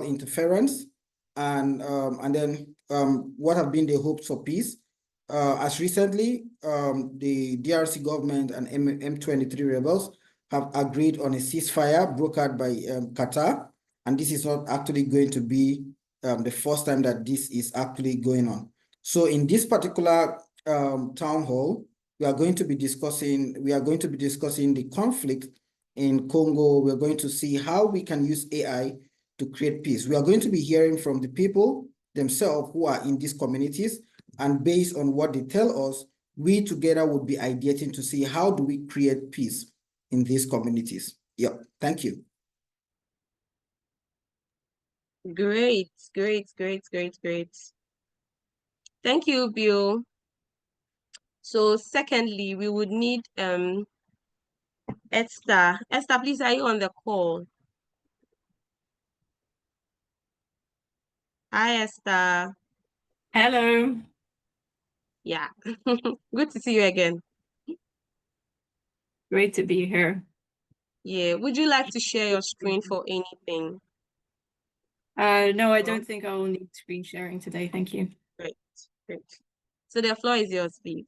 interference, and then what have been the hopes for peace. As recently, the DRC government and M23 rebels have agreed on a ceasefire brokered by Qatar, and this is not actually going to be the first time that this is actually going on. So in this particular town hall, we are going to be discussing the conflict in Congo. We're going to see how we can use AI to create peace. We are going to be hearing from the people themselves who are in these communities, and based on what they tell us, we together would be ideating to see how do we create peace in these communities. Yeah, thank you. Great. Thank you, Bill. So secondly, we would need Esther. Esther, please, are you on the call? Hi, Esther. Hello. Yeah. Good to see you again. Great to be here. Yeah. Would you like to share your screen for anything? No, I don't think I will need screen sharing today. Thank you. Great. So the floor is yours, please.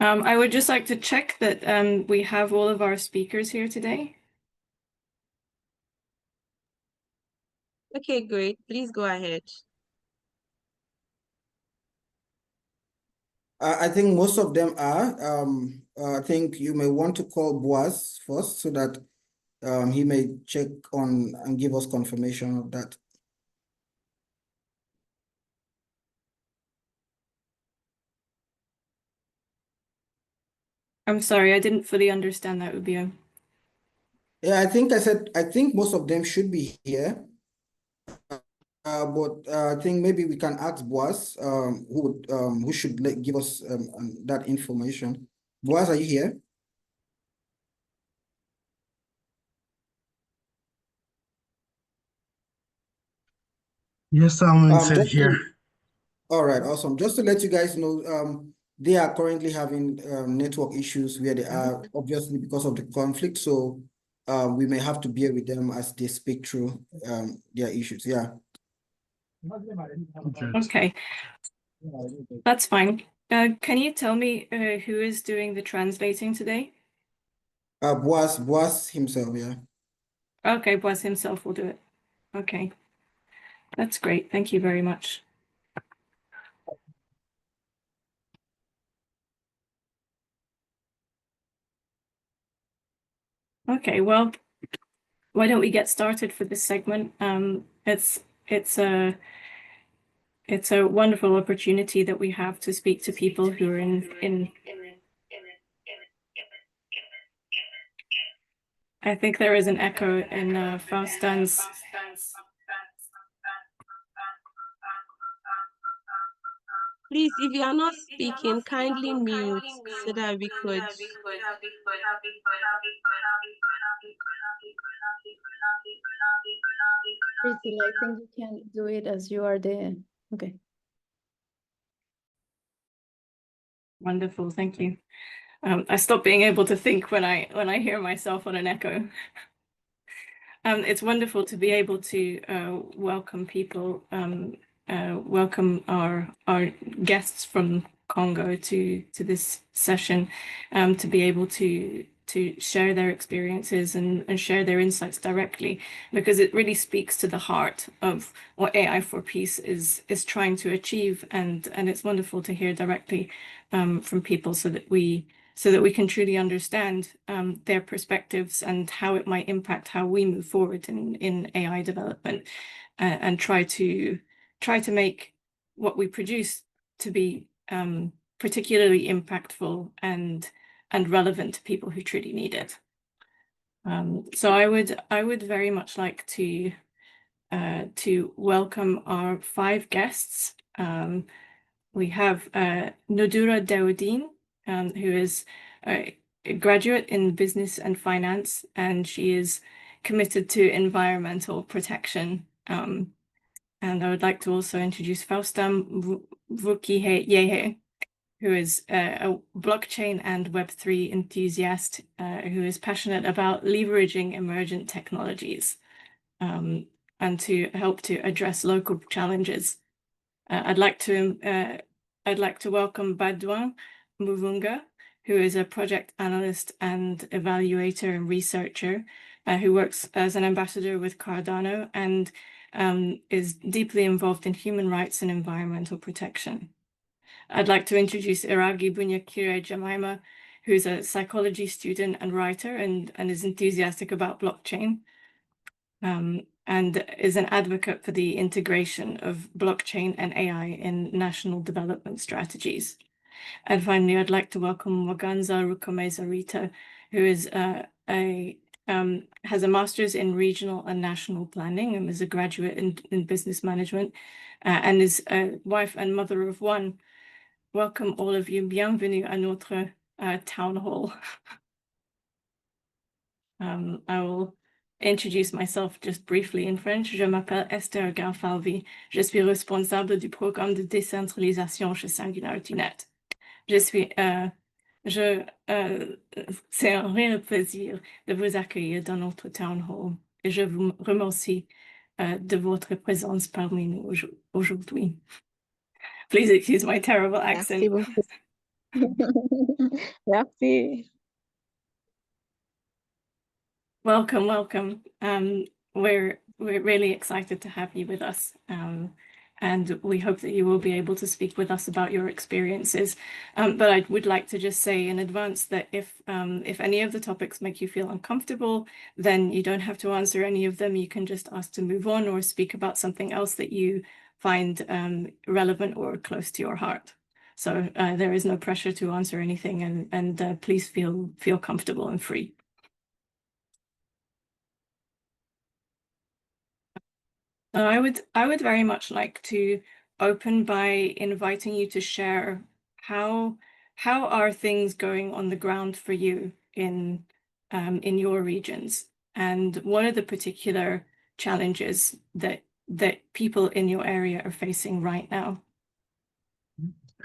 I would just like to check that we have all of our speakers here today. Okay, great. Please go ahead. I think most of them are. I think you may want to call Boaz first so that he may check on and give us confirmation of that. I'm sorry, I didn't fully understand that, Ubio. Yeah, I think most of them should be here. But I think maybe we can ask Boaz, who should give us that information. Boaz, are you here? Yes, I'm inside here. All right, awesome. Just to let you guys know, they are currently having network issues where they are, obviously because of the conflict. So we may have to bear with them as they speak through their issues. Yeah. Okay, that's fine. Can you tell me who is doing the translating today? Boaz himself, yeah. Okay, Boaz himself will do it. Okay, that's great. Thank you very much. Okay, well, why don't we get started for this segment? It's a wonderful opportunity that we have to speak to people who are in I think there is an echo in Faustan's. Please, if you are not speaking, kindly mute so that we could. Priscilla, I think you can do it as you are the. Okay. Wonderful, thank you. I stop being able to think when I hear myself on an echo. It's wonderful to be able to welcome people, welcome our guests from Congo to this session, to be able to share their experiences and share their insights directly, because it really speaks to the heart of what AI for Peace is trying to achieve, and it's wonderful to hear directly from people so that we can truly understand their perspectives and how it might impact how we move forward in AI development, and try to make what we produce to be particularly impactful and relevant to people who truly need it. So I would very much like to welcome our 5 guests. We have Nodura Daudin, who is a graduate in business and finance, and she is committed to environmental protection. And I would like to also introduce Faustam Vukiyehe, who is a blockchain and Web3 enthusiast who is passionate about leveraging emergent technologies and to help to address local challenges. I'd like to welcome Badouin Muvunga, who is a project analyst and evaluator and researcher who works as an ambassador with Cardano and is deeply involved in human rights and environmental protection. I'd like to introduce Iragi Bunyakire Jemima, who's a psychology student and writer and is enthusiastic about blockchain and is an advocate for the integration of blockchain and AI in national development strategies. And finally, I'd like to welcome Waganza Rukomeza Rita, who is has a master's in regional and national planning and is a graduate in business management and is a wife and mother of one. Welcome all of you. Bienvenue à notre town hall. I will introduce myself just briefly in French. Je m'appelle Esther Garfalvi. Je suis responsable du programme de décentralisation chez SingularityNET. C'est un réel plaisir de vous accueillir dans notre town hall et je vous remercie de votre présence parmi nous aujourd'hui. Please excuse my terrible accent. Merci beaucoup. Merci. Welcome, welcome. We're really excited to have you with us, and we hope that you will be able to speak with us about your experiences. But I would like to just say in advance that if any of the topics make you feel uncomfortable, then you don't have to answer any of them. You can just ask to move on or speak about something else that you find relevant or close to your heart. So there is no pressure to answer anything, and please feel comfortable and free. I would very much like to open by inviting you to share how are things going on the ground for you in your regions, and what are the particular challenges that people in your area are facing right now.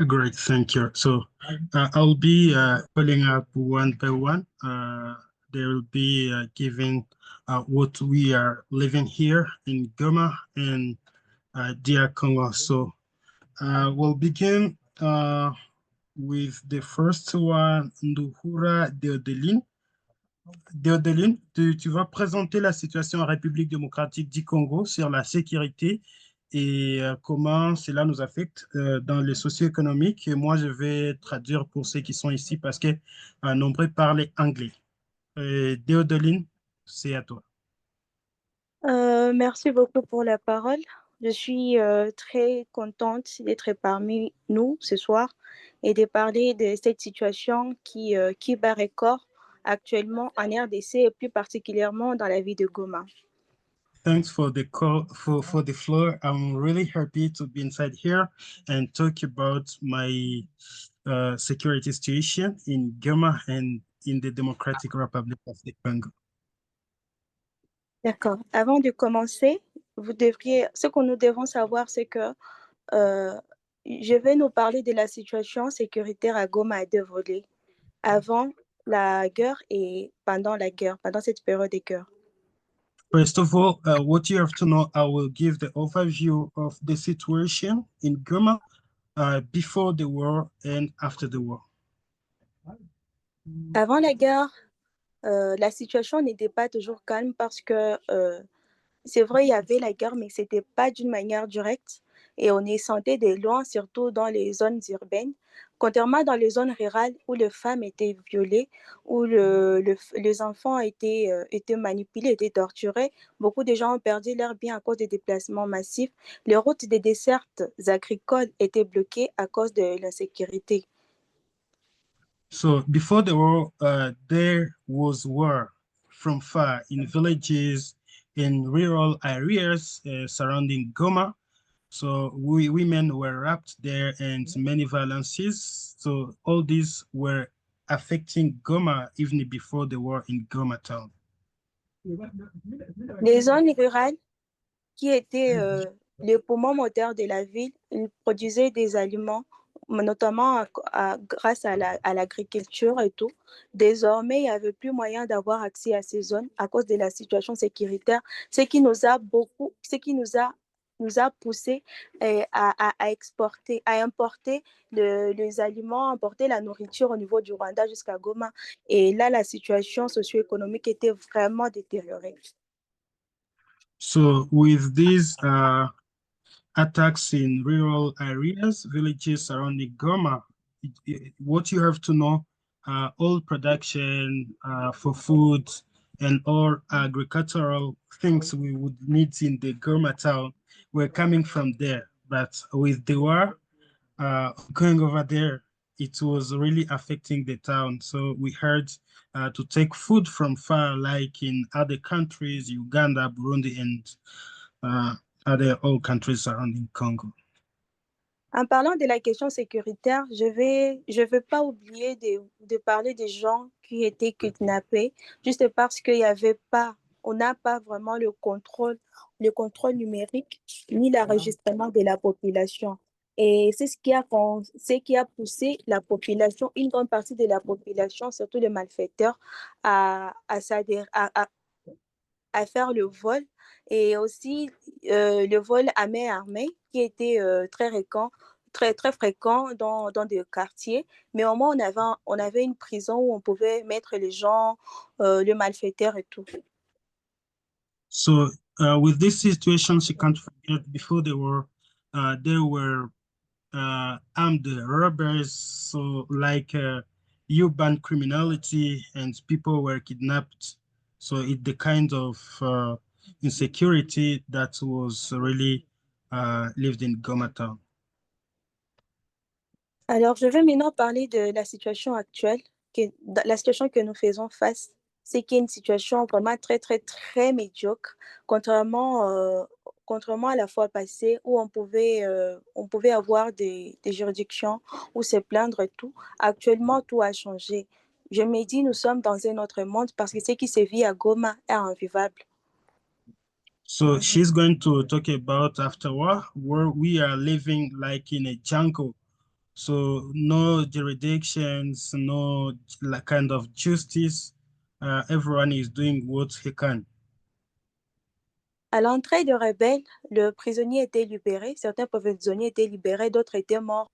Great, thank you. So I'll be pulling up one by one. They will be giving what we are living here in Goma and DR Congo. So we'll begin with the first one, Nduhura Deodeline. Deodeline, tu vas présenter la situation en République démocratique du Congo sur la sécurité et comment cela nous affecte dans le socio-économique. Et moi, je vais traduire pour ceux qui sont ici parce que nombreux parlent anglais. Déodeline, c'est à toi. Merci beaucoup pour la parole. Je suis très contente d'être parmi nous ce soir et de parler de cette situation qui bat record actuellement en RDC et plus particulièrement dans la ville de Goma. Thanks for the call, for the floor. I'm really happy to be inside here and talk about my security situation in Goma and in the Democratic Republic of the Congo. D'accord. Avant de commencer, ce que nous devons savoir, c'est que je vais nous parler de la situation sécuritaire à Goma à deux volets, avant la guerre et pendant la guerre, pendant cette période de guerre. First of all, what you have to know, I will give the overview of the situation in Goma before the war and after the war. Avant la guerre, la situation n'était pas toujours calme parce que c'est vrai, il y avait la guerre, mais ce n'était pas d'une manière directe et on est sentait de loin, surtout dans les zones urbaines. Contrairement dans les zones rurales où les femmes étaient violées, où les enfants étaient manipulés, étaient torturés, beaucoup de gens ont perdu leurs biens à cause des déplacements massifs. Les routes des dessertes agricoles étaient bloquées à cause de l'insécurité. So before the war, there was war from far in villages, in rural areas surrounding Goma. So women were raped there and many violences. So all these were affecting Goma even before the war in Goma town. Les zones rurales qui étaient le poumon moteur de la ville, ils produisaient des aliments, notamment grâce à l'agriculture et tout. Désormais, il n'y avait plus moyen d'avoir accès à ces zones à cause de la situation sécuritaire, ce qui nous a poussé à exporter, à importer les aliments, importer la nourriture au niveau du Rwanda jusqu'à Goma. Et là, la situation socio-économique était vraiment détériorée. So with these attacks in rural areas, villages surrounding Goma, what you have to know, all production for food and all agricultural things we would need in the Goma town were coming from there. But with the war going over there, it was really affecting the town. So we heard to take food from far, like in other countries, Uganda, Burundi, and other all countries surrounding Congo. En parlant de la question sécuritaire, je veux pas oublier de parler des gens qui étaient kidnappés, juste parce qu'il y avait pas, on n'a pas vraiment le contrôle numérique ni l'enregistrement de la population. Et c'est ce qui a poussé la population, une grande partie de la population, surtout les malfaiteurs, à faire le vol, et aussi le vol à main armée qui était très fréquent dans des quartiers, mais au moins on avait une prison où on pouvait mettre les gens, le malfaiteur et tout. So with this situation, you can't forget before the war, there were armed robbers, so like urban criminality, and people were kidnapped. So it's the kind of insecurity that was really lived in Goma town. Alors, je vais maintenant parler de la situation actuelle, la situation que nous faisons face. C'est qu'il y a une situation vraiment très, très, très médiocre, contrairement à la fois passée où on pouvait avoir des juridictions où se plaindre et tout. Actuellement, tout a changé. Je me dis, nous sommes dans un autre monde parce que ce qui se vit à Goma est invivable. So she's going to talk about after war, where we are living like in a jungle. So no jurisdictions, no kind of justice. Everyone is doing what he can. À l'entrée des rebelles, le prisonnier était libéré. Certains prisonniers étaient libérés, d'autres étaient morts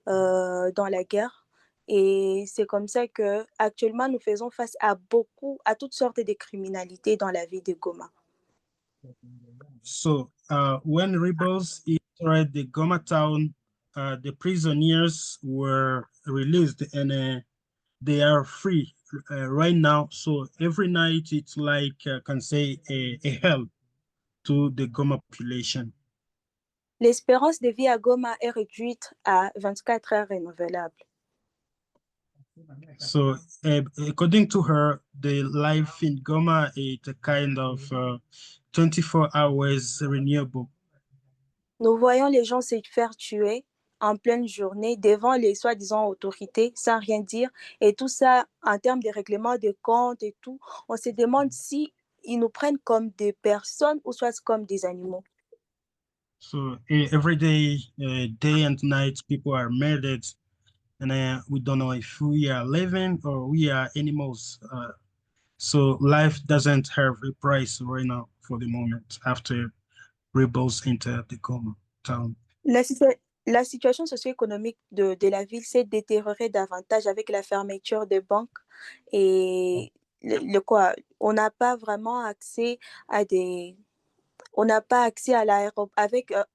dans la guerre. Et c'est comme ça que actuellement nous faisons face à toutes sortes de criminalités dans la ville de Goma. So when rebels entered the Goma town, the prisoners were released, and they are free right now. So every night it's like, can say, a hell to the Goma population. L'espérance de vie à Goma est réduite à 24 heures renouvelables. So according to her, the life in Goma is a kind of 24 hours renewable. Nous voyons les gens se faire tuer en pleine journée devant les soi-disant autorités sans rien dire, et tout ça en termes de règlement de comptes et tout. On se demande si ils nous prennent comme des personnes ou soit comme des animaux. So every day, day and night, people are murdered, and we don't know if we are living or we are animals. So life doesn't have a price right now for the moment after rebels enter the Goma town. La situation socio-économique de la ville s'est détériorée davantage avec la fermeture des banques et on n'a pas vraiment accès à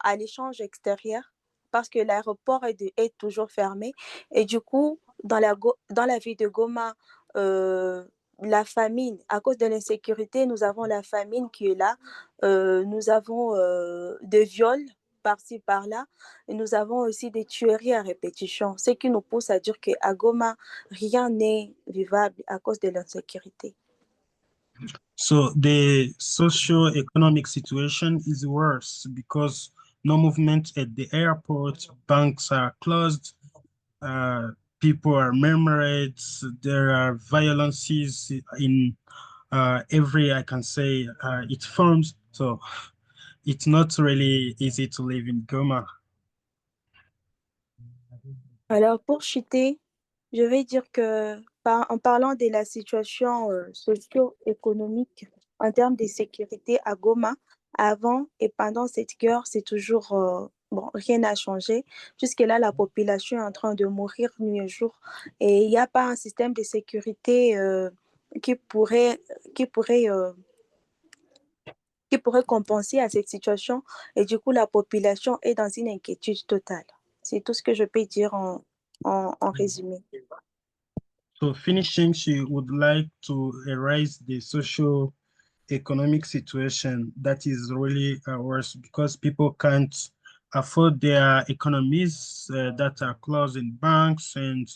à l'échange extérieur parce que l'aéroport est toujours fermé, et du coup dans la ville de Goma, la famine, à cause de l'insécurité, nous avons la famine qui est là, nous avons des viols par-ci par-là, et nous avons aussi des tueries à répétition, ce qui nous pousse à dire qu'à Goma rien n'est vivable à cause de l'insécurité. So the socio-economic situation is worse because no movement at the airport, banks are closed, people are murmured, there are violences in every, I can say, it forms. So it's not really easy to live in Goma. Alors, pour chuter, je vais dire que en parlant de la situation socio-économique en termes de sécurité à Goma, avant et pendant cette guerre, c'est toujours, bon, rien n'a changé. Jusque-là, la population est en train de mourir nuit et jour. Et il n'y a pas un système de sécurité qui pourrait, qui pourrait, euh, qui pourrait compenser à cette situation. Et du coup, la population est dans une inquiétude totale. C'est tout ce que je peux dire en résumé. So finishing, she would like to erase the socio-economic situation that is really worse because people can't afford their economies that are closed in banks and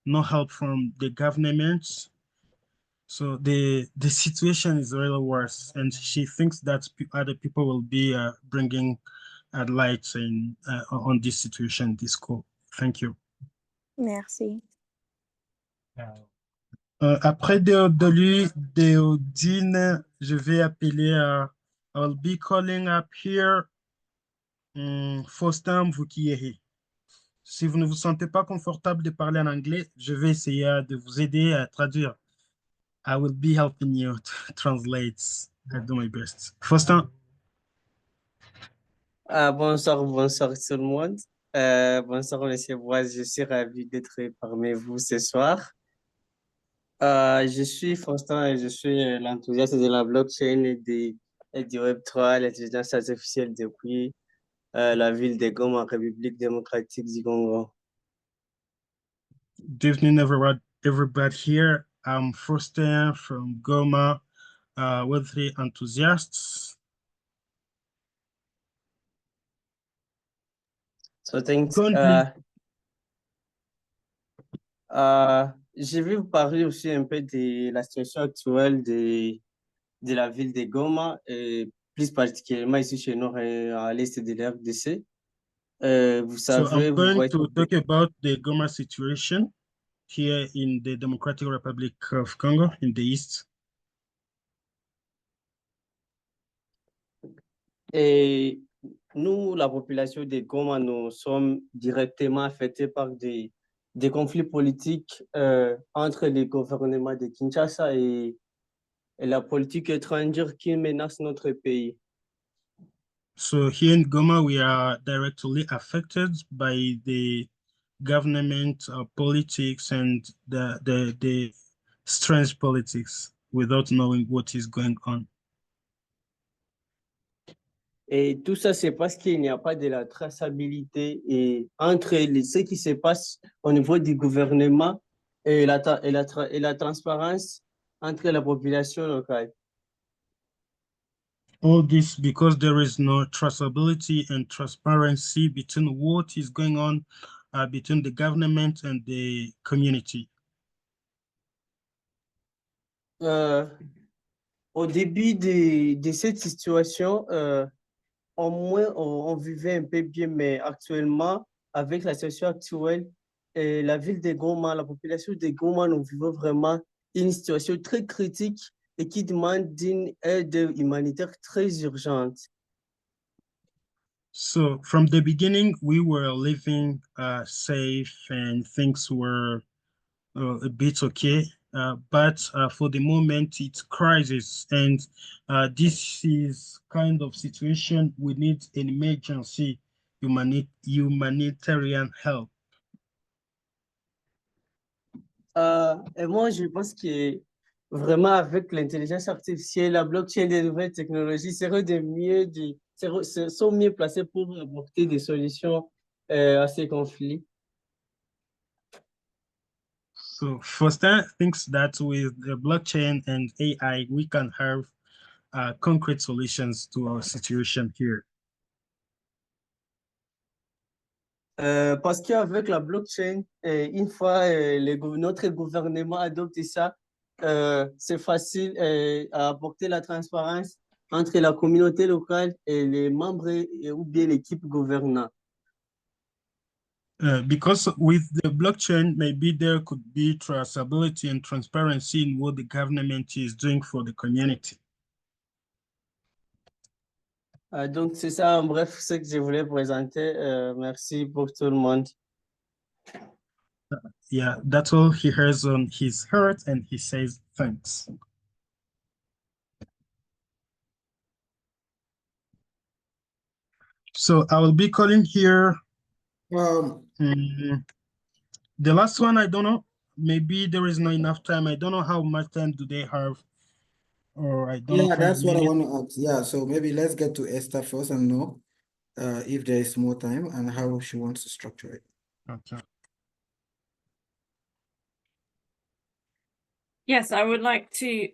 no help from the government. So the situation is really worse, and she thinks that other people will be bringing light on this situation, this call. Thank you. Merci. Après Deodine, je vais appeler I'll be calling up here Faustin Vukiehe. Si vous ne vous sentez pas confortable de parler en anglais, je vais essayer de vous aider à traduire. I will be helping you to translate. I'll do my best. Faustin. Bonsoir, bonsoir tout le monde. Bonsoir, monsieur Boise. Je suis ravi d'être parmi vous ce soir. Je suis Faustin et je suis l'enthousiaste de la blockchain et du Web3, l'intelligence artificielle depuis la ville de Goma, République démocratique du Congo. Good evening, everybody here. I'm Faustin from Goma, Web3 enthusiasts. So thanks. Je vais vous parler aussi un peu de la situation actuelle de la ville de Goma, et plus particulièrement ici chez nous à l'est de la RDC. Vous So savez, I'm vous going voyez. to talk about the Goma situation here in the Democratic Republic of Congo in the east. Et nous, la population de Goma, nous sommes directement affectés par des conflits politiques entre les gouvernements de Kinshasa et la politique étrangère qui menace notre pays. So here in Goma, we are directly affected by the government politics and the strange politics without knowing what is going on. Et tout ça, c'est parce qu'il n'y a pas de la traçabilité et entre ce qui se passe au niveau du gouvernement et la transparence entre la population locale. All this because there is no traceability and transparency between what is going on between the government and the community. Au début de cette situation, au moins on vivait un peu bien, mais actuellement, avec la situation actuelle, la ville de Goma, la population de Goma, nous vivons vraiment une situation très critique et qui demande une aide humanitaire très urgente. So from the beginning, we were living safe and things were a bit okay. But for the moment, it's crisis. And this is kind of situation we need an emergency humanitarian help. Et moi, je pense que vraiment avec l'intelligence artificielle, la blockchain, les nouvelles technologies sont mieux placées pour apporter des solutions à ces conflits. So Foster thinks that with the blockchain and AI, we can have concrete solutions to our situation here. Parce qu'avec la blockchain, une fois notre gouvernement adopte ça, c'est facile à apporter la transparence entre la communauté locale et les membres ou bien l'équipe gouvernante. Because with the blockchain, maybe there could be traceability and transparency in what the government is doing for the community. Donc, c'est ça, en bref, ce que je voulais présenter. Merci pour tout le monde. Yeah, that's all he has on his heart, and he says thanks. So I will be calling here. The last one, I don't know. Maybe there is not enough time. I don't know how much time do they have, or I don't know. Yeah, 5 that's what I minutes. want to ask. Yeah, so maybe let's get to Esther first and know if there is more time and how she wants to structure it. Okay. Yes, I would like to,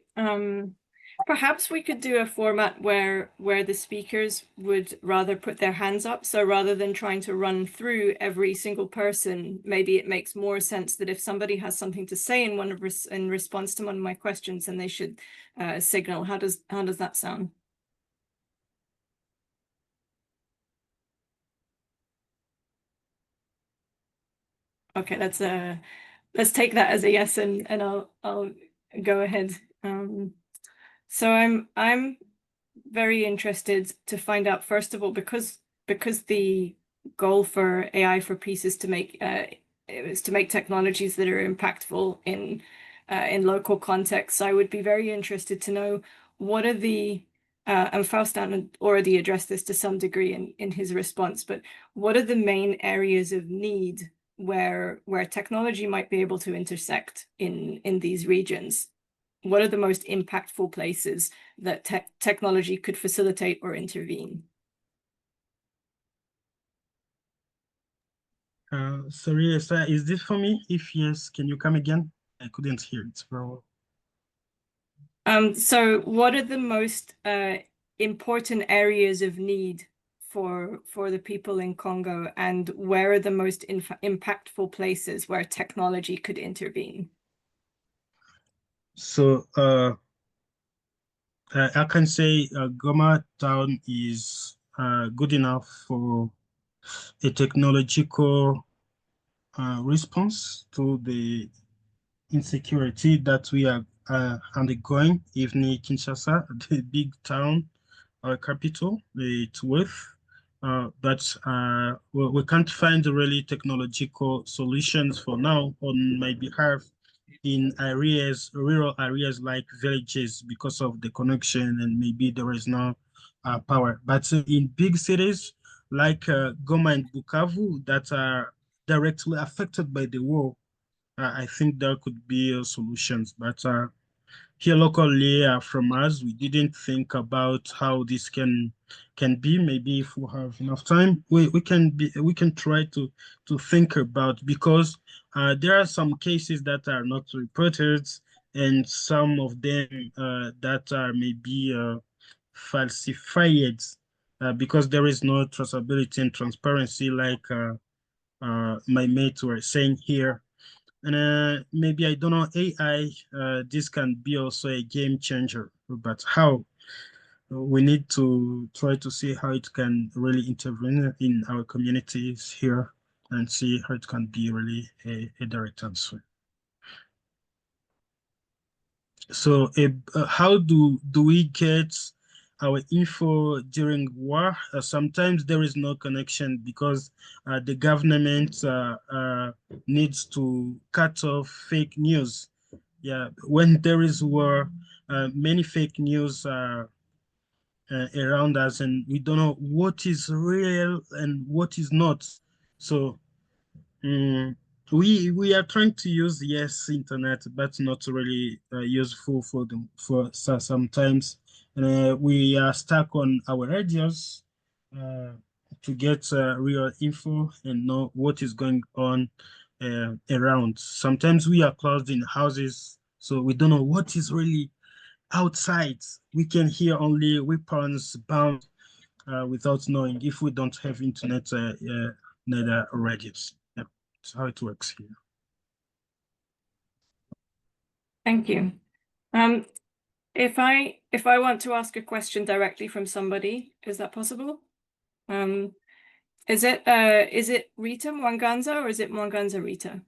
perhaps we could do a format where the speakers would rather put their hands up. So rather than trying to run through every single person, maybe it makes more sense that if somebody has something to say in response to one of my questions, then they should signal. How does that sound? Okay, let's take that as a yes, and I'll go ahead. So I'm very interested to find out, first of all, because the goal for AI for Peace is to make technologies that are impactful in local contexts. I would be very interested to know what are the and Faustin already addressed this to some degree in his response, but what are the main areas of need where technology might be able to intersect in these regions? What are the most impactful places that technology could facilitate or intervene? Sorry, Esther, is this for me? If yes, can you come again? I couldn't hear it very well. So what are the most important areas of need for the people in Congo, and where are the most impactful places where technology could intervene? So I can say Goma town is good enough for a technological response to the insecurity that we are undergoing, even in Kinshasa, the big town, our capital, it's with. But we can't find really technological solutions for now on my behalf in areas, rural areas like villages, because of the connection and maybe there is no power. But in big cities like Goma and Bukavu that are directly affected by the war, I think there could be solutions. But here locally from us, we didn't think about how this can be. Maybe if we have enough time, we can try to think about, because there are some cases that are not reported, and some of them that are maybe falsified because there is no traceability and transparency, like my mates were saying here. And maybe, I don't know, AI, this can be also a game changer, but how? We need to try to see how it can really intervene in our communities here and see how it can be really a direct answer. So how do we get our info during war? Sometimes there is no connection because the government needs to cut off fake news. Yeah, when there is war, many fake news are around us, and we don't know what is real and what is not. So we are trying to use, yes, internet, but not really useful for them for sometimes. And we are stuck on our radios to get real info and know what is going on around. Sometimes we are closed in houses, so we don't know what is really outside. We can hear only weapons bound without knowing, if we don't have internet, neither radios. Yeah, that's how it works here. Thank you. If I want to ask a question directly from somebody, is that possible? Is it Rita Mwanganza, or is it Mwanganza Rita?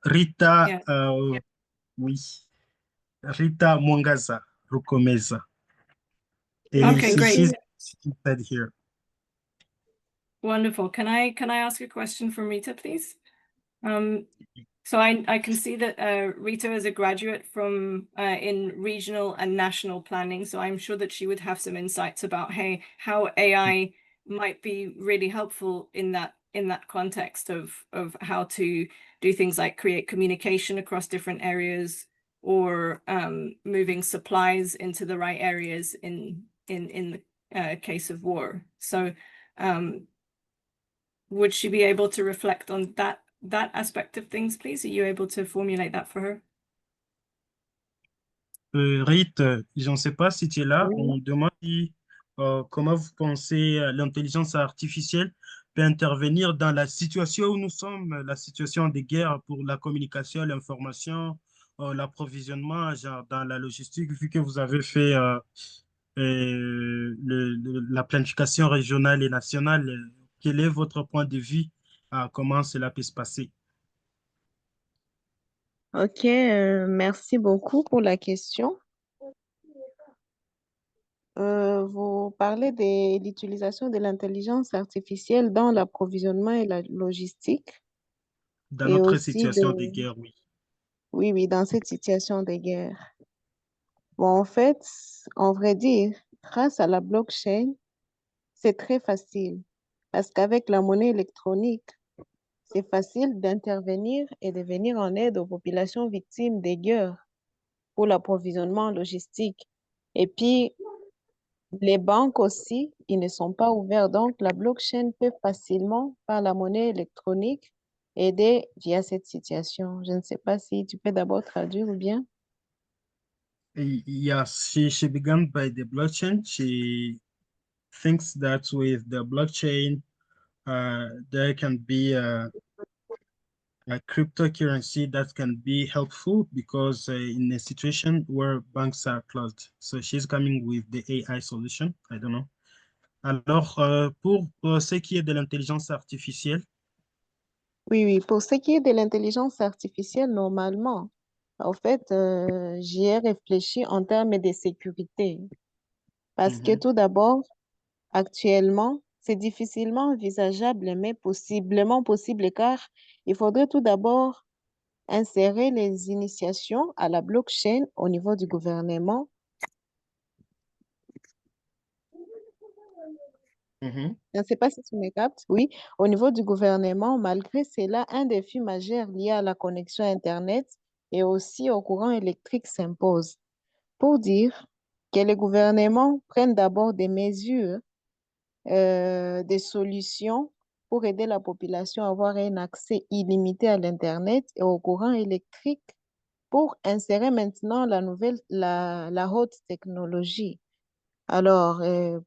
Rita, Yeah. oui. Rita Mwangaza Rukomeza. Okay, great. She's said here. Wonderful. Can I ask a question from Rita, please? So I can see that Rita is a graduate from in regional and national planning. So I'm sure that she would have some insights about how AI might be really helpful in that context of how to do things like create communication across different areas, or moving supplies into the right areas in the case of war. So would she be able to reflect on that aspect of things, please? Are you able to formulate that for her? Rite, je ne sais pas si tu es là. Oui. On demande comment vous pensez l'intelligence artificielle peut intervenir dans la situation où nous sommes, la situation de guerre pour la communication, l'information, l'approvisionnement, genre dans la logistique, vu que vous avez fait la planification régionale et nationale. Quel est votre point de vue à comment cela peut se passer? Ok, merci beaucoup pour la question. Vous parlez de l'utilisation de l'intelligence artificielle dans l'approvisionnement et la logistique, Dans et notre aussi situation de guerre, oui. oui, dans cette situation de guerre. Bon, en fait, en vrai dire, grâce à la blockchain, c'est très facile parce qu'avec la monnaie électronique, c'est facile d'intervenir et de venir en aide aux populations victimes des guerres pour l'approvisionnement logistique. Et puis, les banques aussi, ils ne sont pas ouverts. Donc, la blockchain peut facilement, par la monnaie électronique, aider via cette situation. Je ne sais pas si tu peux d'abord traduire ou bien. Yes, she began by the blockchain. She thinks that with the blockchain, there can be a cryptocurrency that can be helpful because in a situation where banks are closed. So she's coming with the AI solution. I don't know. Alors, pour ce qui est de l'intelligence artificielle, Oui, pour ce qui est de l'intelligence artificielle, normalement, en fait, j'y ai réfléchi en termes de sécurité. Parce que tout d'abord, actuellement, c'est difficilement envisageable, mais possiblement possible, car il faudrait tout d'abord insérer les initiations à la blockchain au niveau du gouvernement. Je ne sais pas si tu me captes. Oui, au niveau du gouvernement, malgré cela, un défi majeur lié à la connexion Internet et aussi au courant électrique s'impose. Pour dire que les gouvernements prennent d'abord des mesures, des solutions pour aider la population à avoir un accès illimité à l'Internet et au courant électrique, pour insérer maintenant la haute technologie. Alors,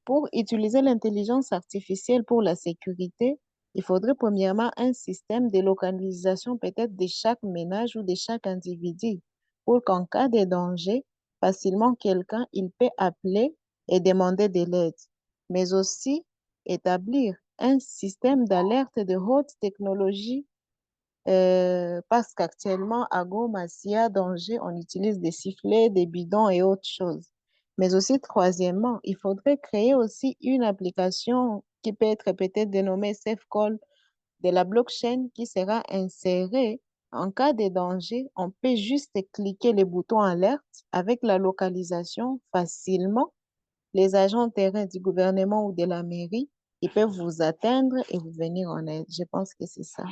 pour utiliser l'intelligence artificielle pour la sécurité, il faudrait premièrement un système de localisation peut-être de chaque ménage ou de chaque individu, pour qu'en cas de danger, facilement quelqu'un, il peut appeler et demander de l'aide. Mais aussi établir un système d'alerte de haute technologie, parce qu'actuellement, à Goma, s'il y a danger, on utilise des sifflets, des bidons et autres choses. Mais aussi, troisièmement, il faudrait créer aussi une application qui peut être peut-être dénommée SafeCall de la blockchain, qui sera insérée en cas de danger. On peut juste cliquer le bouton alerte avec la localisation facilement. Les agents de terrain du gouvernement ou de la mairie, ils peuvent vous atteindre et vous venir en aide. Je pense que c'est ça.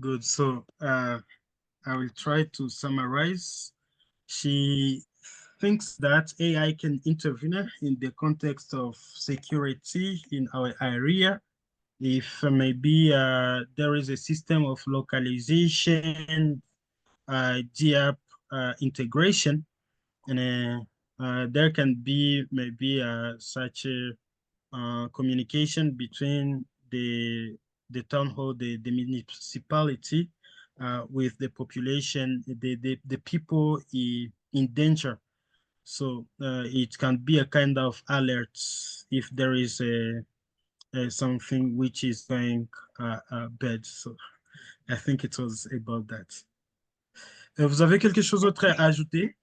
good. So I will try to summarize. She thinks that AI can intervene in the context of security in our area. If maybe there is a system of localization, GAP integration, and there can be maybe such a communication between the town hall, the municipality, with the population, the people in danger. So it can be a kind of alert if there is something which is going bad. So I think it was about that. Vous avez quelque chose d'autre à ajouter?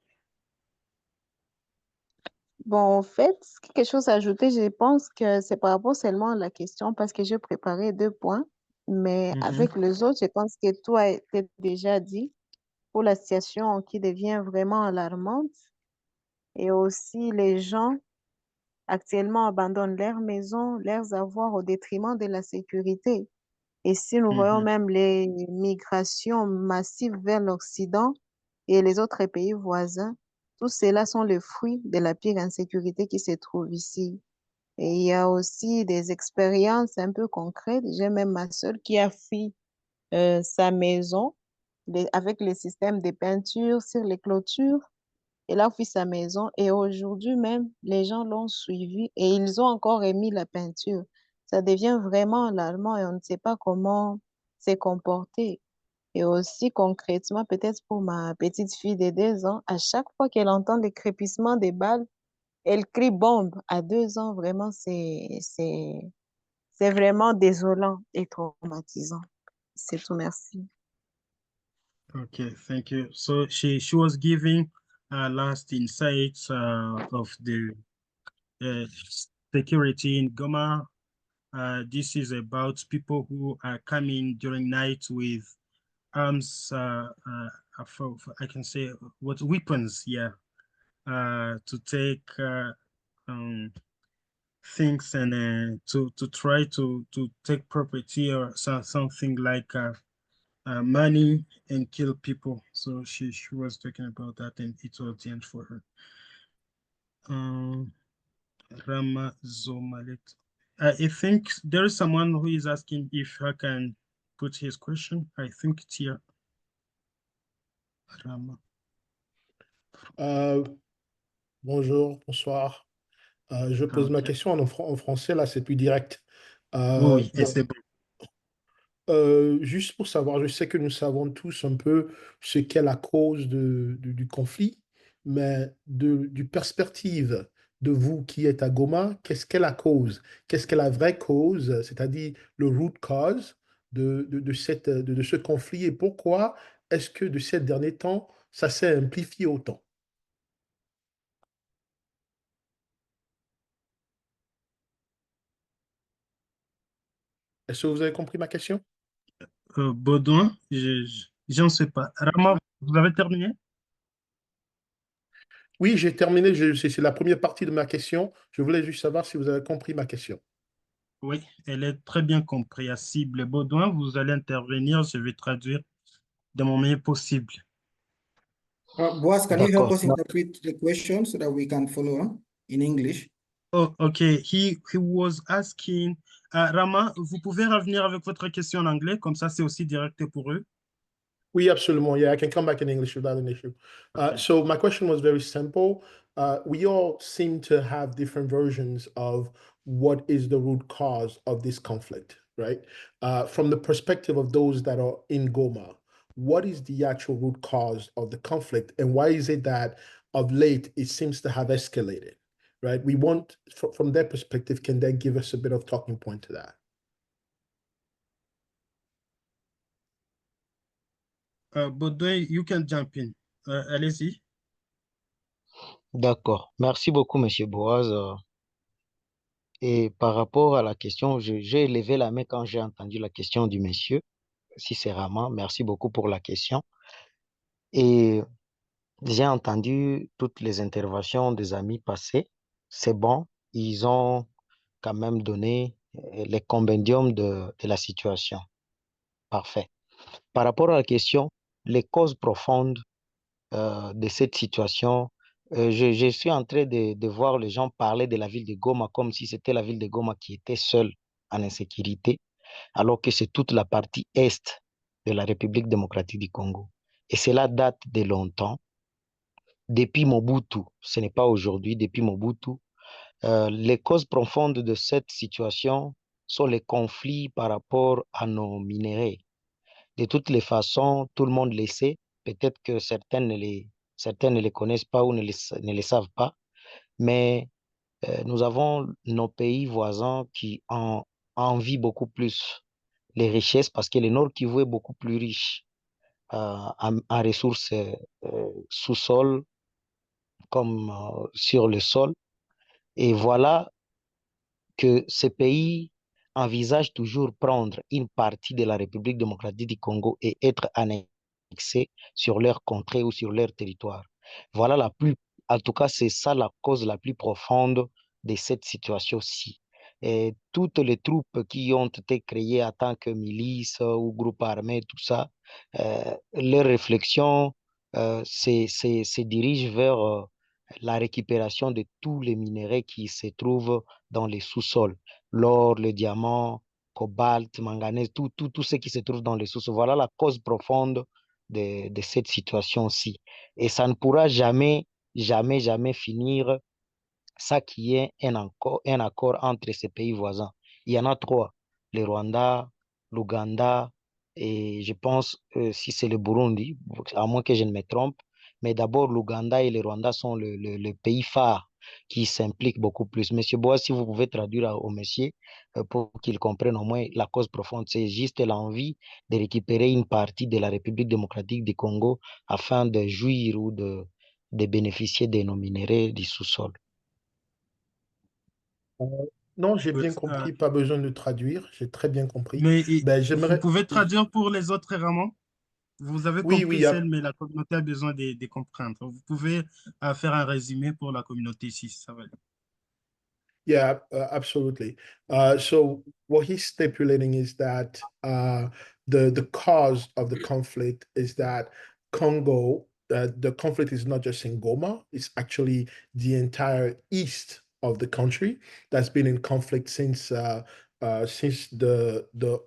Bon, en fait, quelque chose à ajouter, je pense que c'est par rapport seulement à la question parce que j'ai préparé 2 points, mais avec les autres, je pense que tout a été déjà dit pour la situation qui devient vraiment alarmante et aussi les gens actuellement abandonnent leurs maisons, leurs avoirs au détriment de la sécurité. Et si nous voyons même les migrations massives vers l'Occident et les autres pays voisins, tout cela sont les fruits de la pire insécurité qui se trouve ici. Et il y a aussi des expériences un peu concrètes. J'ai même ma sœur qui a fui sa maison avec le système de peinture sur les clôtures. Elle a fui sa maison et aujourd'hui même, les gens l'ont suivi et ils ont encore remis la peinture. Ça devient vraiment alarmant et on ne sait pas comment se comporter. Et aussi concrètement, peut-être pour ma petite fille de 2 ans, à chaque fois qu'elle entend le crépissements des balles, elle crie bombe. À 2 ans, vraiment, c'est vraiment désolant et traumatisant. C'est tout, merci. Okay, thank you. So she was giving last insights of the security in Goma. This is about people who are coming during night with arms, I can say what weapons, yeah, to take things and to try to take property or something like money and kill people. So she was talking about that, and it was the end for her. Rama Zomalet. I think there is someone who is asking if I can put his question. I think it's here. Rama. Bonjour, bonsoir. Je pose ma Okay. question en français, là, c'est plus direct. Oui, et Bon, c'est bon. juste pour savoir, je sais que nous savons tous un peu ce qu'est la cause du conflit, mais du perspective de vous qui êtes à Goma, qu'est-ce qu'est la cause? Qu'est-ce qu'est la vraie cause, c'est-à-dire le root cause de ce conflit et pourquoi est-ce que de ces derniers temps, ça s'est amplifié autant? Est-ce que vous avez compris ma question? Baudouin, j'en sais pas. Rama, vous avez terminé? Oui, j'ai terminé. C'est la première partie de ma question. Je voulais juste savoir si vous avez compris ma question. Oui, elle est très bien compréhensible. Baudouin, vous allez intervenir, je vais traduire de mon mieux possible. Boaz, can you help D'accord. us interpret the question so that we can follow on in English? Oh, okay. He was asking, Rama, vous pouvez revenir avec votre question en anglais, comme ça c'est aussi direct pour eux. Oui, absolument. Yeah, I can come back in English without an issue. Okay. So my question was very simple. We all seem to have different versions of what is the root cause of this conflict, right? From the perspective of those that are in Goma, what is the actual root cause of the conflict, and why is it that of late it seems to have escalated, right? We want, from their perspective, can they give us a bit of talking point to that? Baudouin, you can jump in. Allez-y. D'accord. Merci beaucoup, Monsieur Boaz. Et par rapport à la question, j'ai levé la main quand j'ai entendu la question du monsieur, si c'est Rama. Merci beaucoup pour la question. Et j'ai entendu toutes les interventions des amis passés. C'est bon. Ils ont quand même donné les compendiums de la situation. Parfait. Par rapport à la question, les causes profondes de cette situation, je suis en train de voir les gens parler de la ville de Goma comme si c'était la ville de Goma qui était seule en insécurité, alors que c'est toute la partie est de la République démocratique du Congo. Et cela date de longtemps. Depuis Mobutu, ce n'est pas aujourd'hui, depuis Mobutu, les causes profondes de cette situation sont les conflits par rapport à nos minéraux. De toutes les façons, tout le monde le sait. Peut-être que certains ne les connaissent pas ou ne les savent pas. Mais nous avons nos pays voisins qui en envient beaucoup plus les richesses parce que le Nord Kivu est beaucoup plus riche en ressources sous-sol comme sur le sol. Et voilà que ce pays envisage toujours prendre une partie de la République démocratique du Congo et être annexé sur leur contrée ou sur leur territoire. Voilà en tout cas, c'est ça la cause la plus profonde de cette situation-ci. Et toutes les troupes qui ont été créées en tant que milices ou groupes armés, tout ça, leur réflexion se dirige vers la récupération de tous les minéraux qui se trouvent dans les sous-sols, l'or, le diamant, cobalt, manganèse, tout ce qui se trouve dans les sous-sols. Voilà la cause profonde de cette situation-ci. Et ça ne pourra jamais, jamais, jamais finir ça qui est un accord entre ces pays voisins. Il y en a trois, le Rwanda, l'Ouganda et je pense si c'est le Burundi, à moins que je ne me trompe, mais d'abord l'Ouganda et le Rwanda sont le pays phare qui s'implique beaucoup plus. Monsieur Bois, si vous pouvez traduire au monsieur pour qu'il comprenne au moins la cause profonde, c'est juste l'envie de récupérer une partie de la République démocratique du Congo afin de jouir ou de bénéficier de nos minéraux du sous-sol. Euh, Non, j'ai Oui, bien compris, pas besoin de traduire, j'ai très bien compris. mais Ben, vous j'aimerais... pouvez traduire pour les autres errements? Vous avez Oui, compris oui, celle, mais la communauté a besoin de comprendre. Vous pouvez faire un résumé pour la communauté ici, ça va aller. yeah, absolutely. So what he's stipulating is that the cause of the conflict is that Congo, the conflict is not just in Goma, it's actually the entire east of the country that's been in conflict since the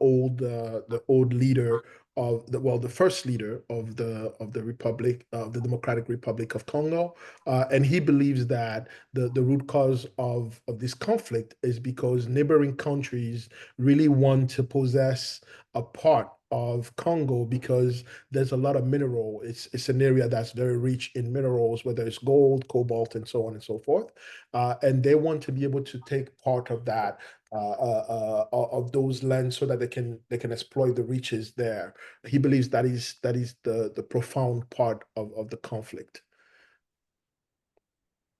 old leader of the first leader of the Republic of the Democratic Republic of Congo, and he believes that the root cause of this conflict is because neighboring countries really want to possess a part of Congo because there's a lot of mineral. It's an area that's very rich in minerals, whether it's gold, cobalt, and so on and so forth. And they want to be able to take part of that of those lands so that they can exploit the riches there. He believes that is the profound part of the conflict.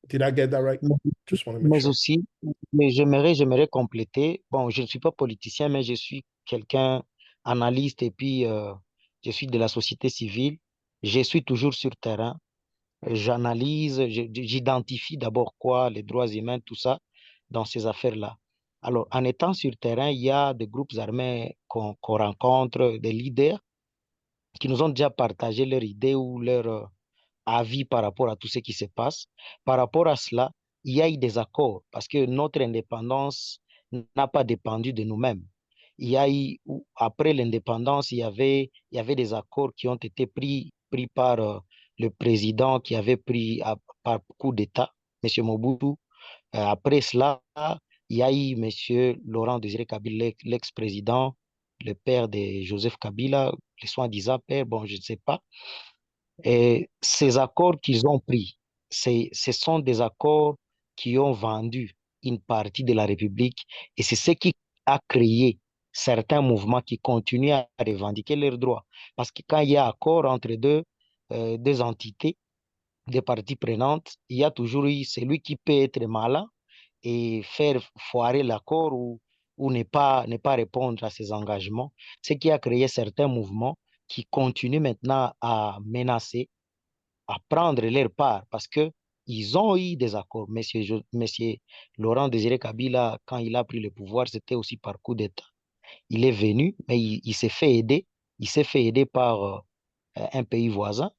Did I get that right? Just want to make Mais sure. aussi, mais j'aimerais compléter. Bon, je ne suis pas politicien, mais je suis quelqu'un analyste et puis je suis de la société civile. Je suis toujours sur terrain. J'analyse, j'identifie d'abord quoi, les droits humains, tout ça, dans ces affaires-là. Alors, en étant sur terrain, il y a des groupes armés qu'on rencontre, des leaders qui nous ont déjà partagé leurs idées ou leurs avis par rapport à tout ce qui se passe. Par rapport à cela, il y a eu des accords parce que notre indépendance n'a pas dépendu de nous-mêmes. Il y a eu, après l'indépendance, il y avait des accords qui ont été pris par le président qui avait pris par coup d'État, M. Mobutu. Après cela, il y a eu M. Laurent Désiré Kabila, l'ex-président, le père de Joseph Kabila, le soi-disant père, bon, je ne sais pas. Et ces accords qu'ils ont pris, ce sont des accords qui ont vendu une partie de la République et c'est ce qui a créé certains mouvements qui continuent à revendiquer leurs droits. Parce que quand il y a accord entre deux entités, des parties prenantes, il y a toujours eu celui qui peut être malin et faire foirer l'accord ou ne pas répondre à ses engagements, ce qui a créé certains mouvements qui continuent maintenant à menacer, à prendre leur part parce que ils ont eu des accords. Monsieur Laurent Désiré Kabila, quand il a pris le pouvoir, c'était aussi par coup d'État. Il est venu, mais il s'est fait aider. Il s'est fait aider par un pays voisin.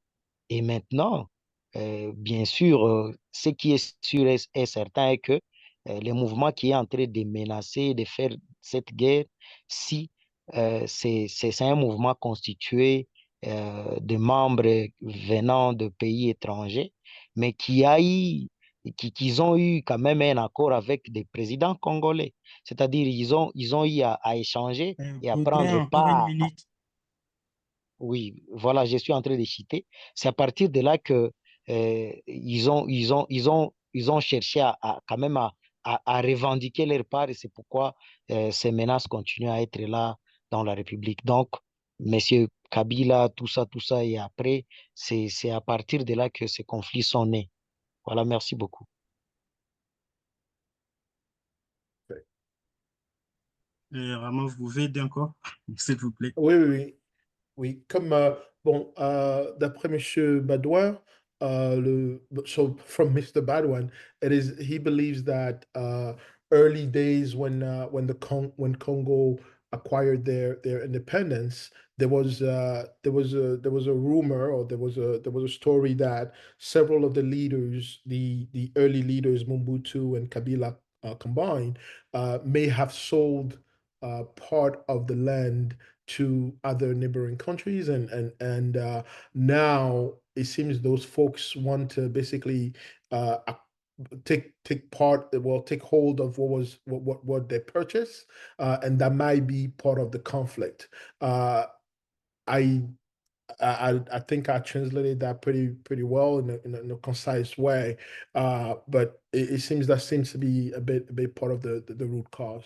Et maintenant, bien sûr, ce qui est sûr est certain est que le mouvement qui est en train de menacer, de faire cette guerre, si c'est un mouvement constitué de membres venant de pays étrangers, mais qui ont eu quand même un accord avec des présidents congolais. C'est-à-dire, ils ont eu à échanger et à Baudouin, prendre encore une part. minute. Oui, voilà, je suis en train de citer. C'est à partir de là que ils ont cherché quand même à revendiquer leur part et c'est pourquoi ces menaces continuent à être là dans la République. Donc, Monsieur Kabila, tout ça, et après, c'est à partir de là que ces conflits sont nés. Voilà, merci beaucoup. Vraiment, vous pouvez aider encore, s'il vous plaît. Oui, oui, oui. Oui, comme bon, d'après Monsieur Badouin, so from Mr. Badouin, he believes that early days when Congo acquired their independence, there was a rumor, or there was a story that several of the leaders, the early leaders, Mobutu and Kabila combined, may have sold part of the land to other neighboring countries, and now it seems those folks want to basically take hold of what they purchased, and that might be part of the conflict. I I think I translated that pretty well in a concise way, but it seems to be a bit part of the root cause.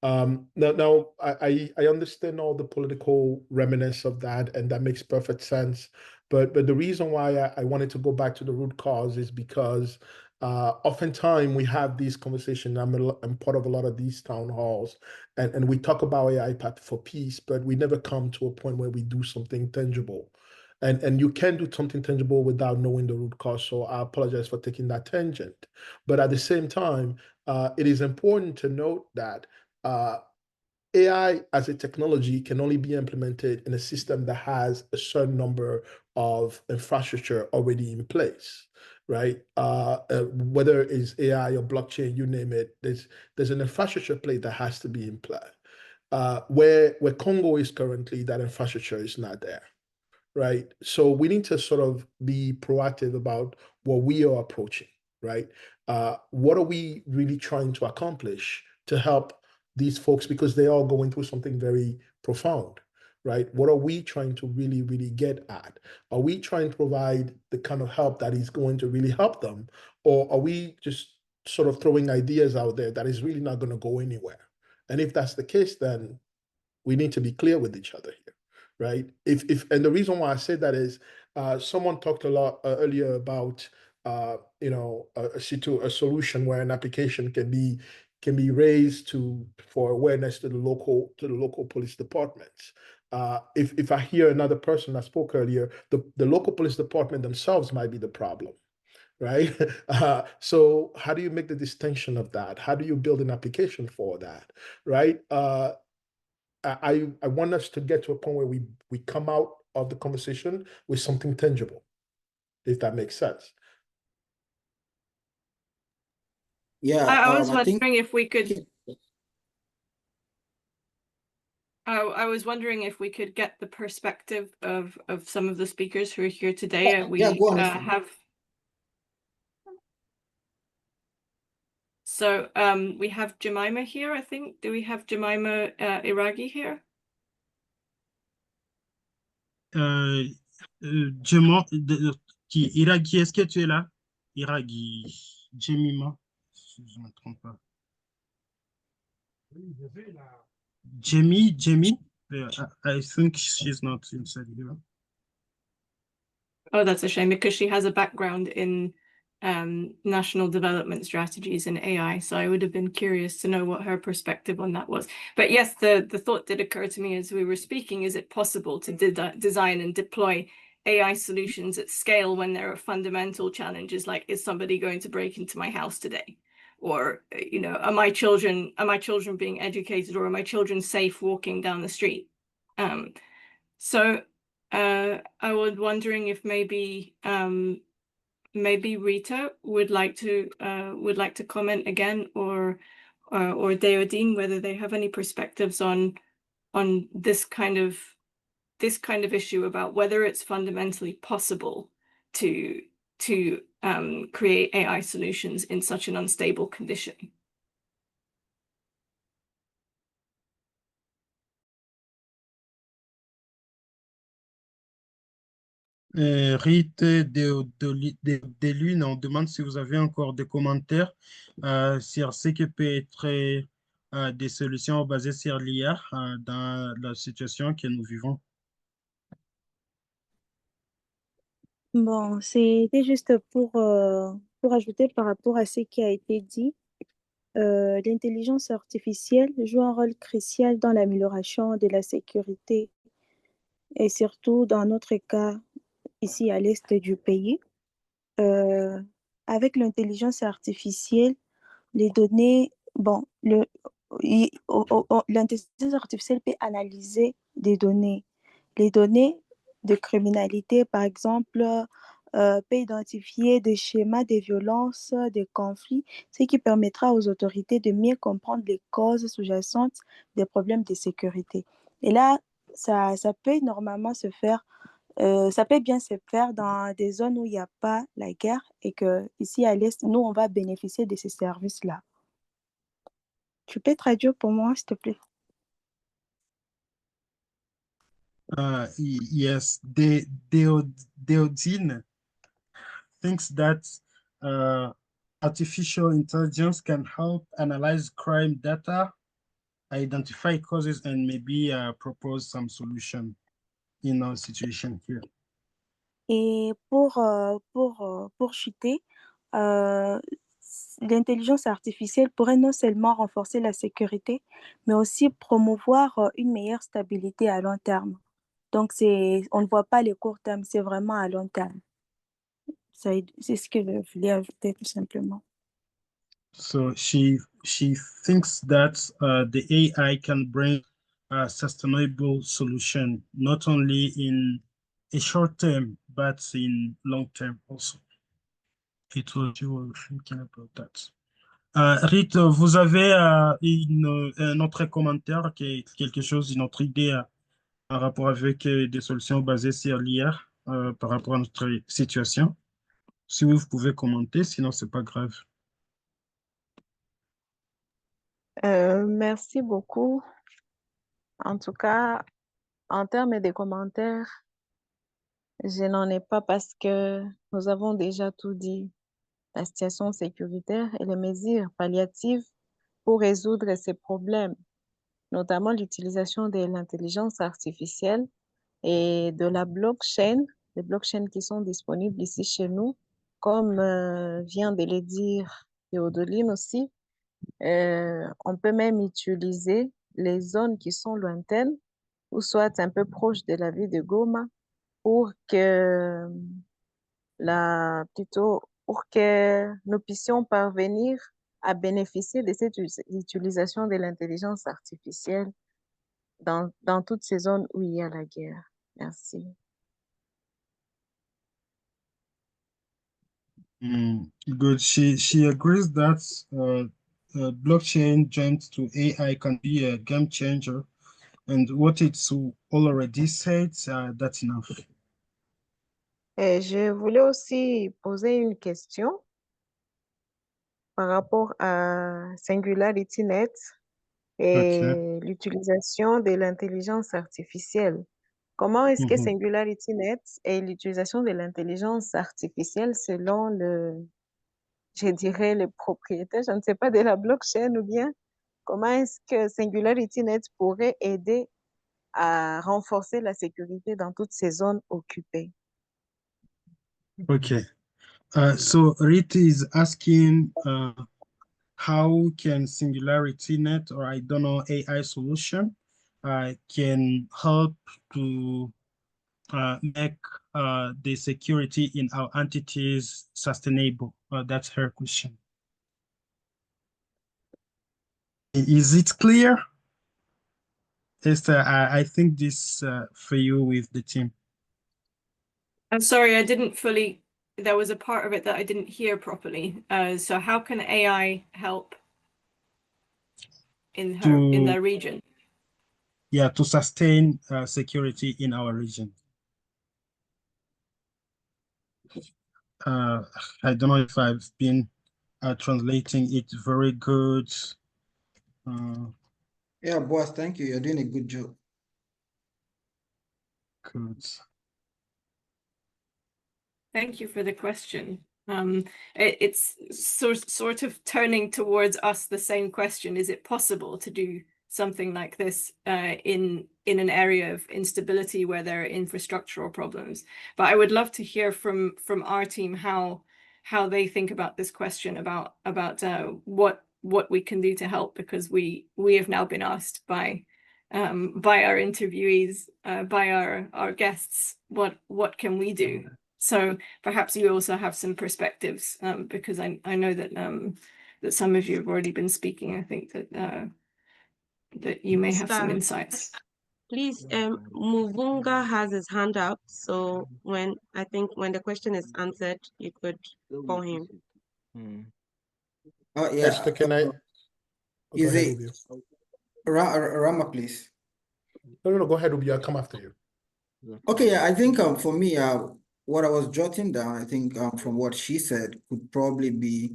Now I understand all the political remnants of that, and that makes perfect sense. But the reason why I wanted to go back to the root cause is because oftentimes we have these conversations. I'm part of a lot of these town halls, and we talk about AI for peace, but we never come to a point where we do something tangible. And you can do something tangible without knowing the root cause. So I apologize for taking that tangent. But at the same time, it is important to note that AI as a technology can only be implemented in a system that has a certain number of infrastructure already in place, right? Whether it's AI or blockchain, you name it, there's an infrastructure play that has to be in play. Where Congo is currently, that infrastructure is not there, right? So we need to sort of be proactive about what we are approaching, right? What are we really trying to accomplish to help these folks, because they are going through something very profound, right? What are we trying to really, really get at? Are we trying to provide the kind of help that is going to really help them? Or are we just sort of throwing ideas out there that is really not going to go anywhere? And if that's the case, then we need to be clear with each other here, right? And the reason why I say that is someone talked a lot earlier about a solution where an application can be raised for awareness to the local police departments. If I hear another person that spoke earlier, the local police department themselves might be the problem, right? So how do you make the distinction of that? How do you build an application for that, right? I want us to get to a point where we come out of the conversation with something tangible, if that makes sense. Yeah, I was I think wondering if we could. I was wondering if we could get the perspective of some of the speakers who are here today. We yeah, go on. have. So we have Jemima here, I think. Do we have Jemima Iragi here? Iragi, est-ce que tu es là? Iragi, Jemima, si je ne me trompe pas. Jamie, I think she's not inside here. Oh, that's a shame, because she has a background in national development strategies and AI. So I would have been curious to know what her perspective on that was. But yes, the thought did occur to me as we were speaking, is it possible to design and deploy AI solutions at scale when there are fundamental challenges like, is somebody going to break into my house today? Or, are my children being educated, or are my children safe walking down the street? So I was wondering if maybe Rita would like to comment again, or Deodine, whether they have any perspectives on this kind of issue about whether it's fundamentally possible to create AI solutions in such an unstable condition. Rite de Lune, on demande si vous avez encore des commentaires sur ce qui peut être des solutions basées sur l'IA dans la situation que nous vivons. Bon, c'était juste pour ajouter par rapport à ce qui a été dit. L'intelligence artificielle joue un rôle crucial dans l'amélioration de la sécurité et surtout dans notre cas ici à l'est du pays. Avec l'intelligence artificielle, les données, bon, l'intelligence artificielle peut analyser des données. Les données de criminalité, par exemple, peut identifier des schémas de violence, des conflits, ce qui permettra aux autorités de mieux comprendre les causes sous-jacentes des problèmes de sécurité. Et là, ça peut normalement se faire, ça peut bien se faire dans des zones où il n'y a pas la guerre et que ici à l'Est, nous, on va bénéficier de ces services-là. Tu peux traduire pour moi, s'il te plaît? Yes, Deodine thinks that artificial intelligence can help analyze crime data, identify causes, and maybe propose some solution in our situation here. Et pour chuter, l'intelligence artificielle pourrait non seulement renforcer la sécurité, mais aussi promouvoir une meilleure stabilité à long terme. Donc, on ne voit pas les court terme, c'est vraiment à long terme. C'est ce que je voulais ajouter tout simplement. So she thinks that the AI can bring a sustainable solution, not only in a short term, but in long term also. It was you were thinking about that. Rit, vous avez un autre commentaire, quelque chose, une autre idée en rapport avec des solutions basées sur l'IA par rapport à notre situation? Si vous pouvez commenter, sinon c'est pas grave. Merci beaucoup. En tout cas, en termes de commentaires, je n'en ai pas parce que nous avons déjà tout dit. La situation sécuritaire et les mesures palliatives pour résoudre ces problèmes, notamment l'utilisation de l'intelligence artificielle et de la blockchain, les blockchains qui sont disponibles ici chez nous, comme vient de le dire Théodoline aussi. On peut même utiliser les zones qui sont lointaines ou soit un peu proches de la ville de Goma pour que pour que nous puissions parvenir à bénéficier de cette utilisation de l'intelligence artificielle dans toutes ces zones où il y a la guerre. Merci. Good. She agrees that blockchain joined to AI can be a game changer, and what it's already said, that's enough. Et je voulais aussi poser une question par rapport à SingularityNET et l'utilisation de l'intelligence artificielle. Comment est-ce que SingularityNET et l'utilisation de l'intelligence artificielle selon je dirais, le propriétaire, je ne sais pas, de la blockchain ou bien, comment est-ce que SingularityNET pourrait aider à renforcer la sécurité dans toutes ces zones occupées? Okay. So Rita is asking how can SingularityNET or I don't know AI solution can help to make the security in our entities sustainable? That's her question. Is it clear? Esther, I think this for you with the team. I'm sorry, I didn't fully, there was a part of it that I didn't hear properly. So how can AI help in their region? Yeah, to sustain security in our region. I don't know if I've been translating it very good. Yeah, boss, thank you. You're doing a good job. Good. Thank you for the question. It's sort of turning towards us the same question. Is it possible to do something like this in an area of instability where there are infrastructural problems? But I would love to hear from our team how they think about this question, about what we can do to help, because we have now been asked by our interviewees, by our guests, what can we do? So perhaps you also have some perspectives, because I know that that some of you have already been speaking. I think that that you may have some insights. Please, Muvunga has his hand up, so when the question is answered, you could call him. Yeah. Esther, can I? Go Is ahead, it Ubio. Rama, please? No, go ahead, Ubio. I'll come after you. Okay, yeah, I think for me, what I was jotting down, I think from what she said could probably be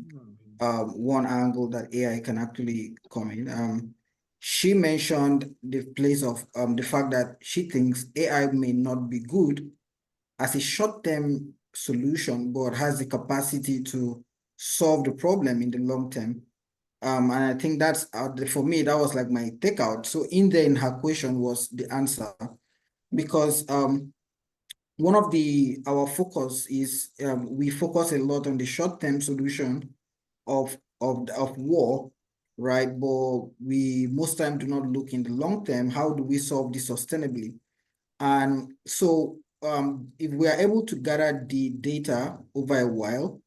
one angle that AI can actually come in. She mentioned the place of the fact that she thinks AI may not be good as a short-term solution, but has the capacity to solve the problem in the long term. And I think that's for me, that was like my takeout. So in there in her question was the answer, because one of our focus is we focus a lot on the short-term solution of war, right? But we most time do not look in the long term. How do we solve this sustainably? And so if we are able to gather the data over a while,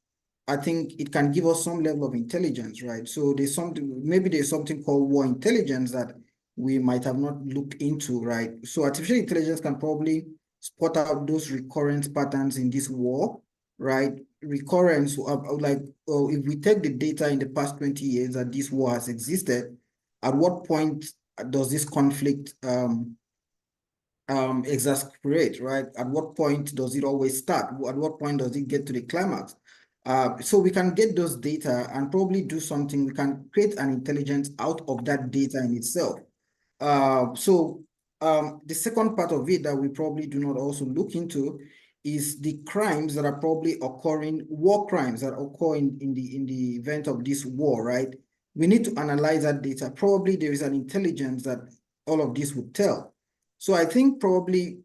I think it can give us some level of intelligence, right? So maybe there's something called war intelligence that we might have not looked into, right? So artificial intelligence can probably spot out those recurrent patterns in this war, right? Recurrence, like, if we take the data in the past 20 years that this war has existed, at what point does this conflict exasperate, right? At what point does it always start? At what point does it get to the climax? So we can get those data and probably do something. We can create an intelligence out of that data in itself. So the second part of it that we probably do not also look into is the crimes that are probably occurring, war crimes that occur in the event of this war, right? We need to analyze that data. Probably there is an intelligence that all of this would tell. So I think probably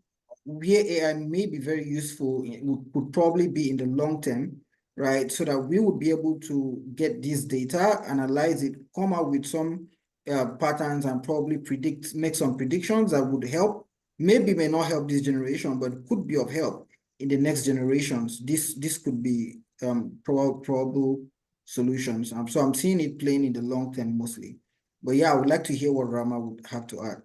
where AI may be very useful would probably be in the long term, right? So that we would be able to get this data, analyze it, come out with some patterns, and probably make some predictions that would help. Maybe may not help this generation, but could be of help in the next generations. This could be probable solutions. So I'm seeing it playing in the long term mostly. But yeah, I would like to hear what Rama would have to add.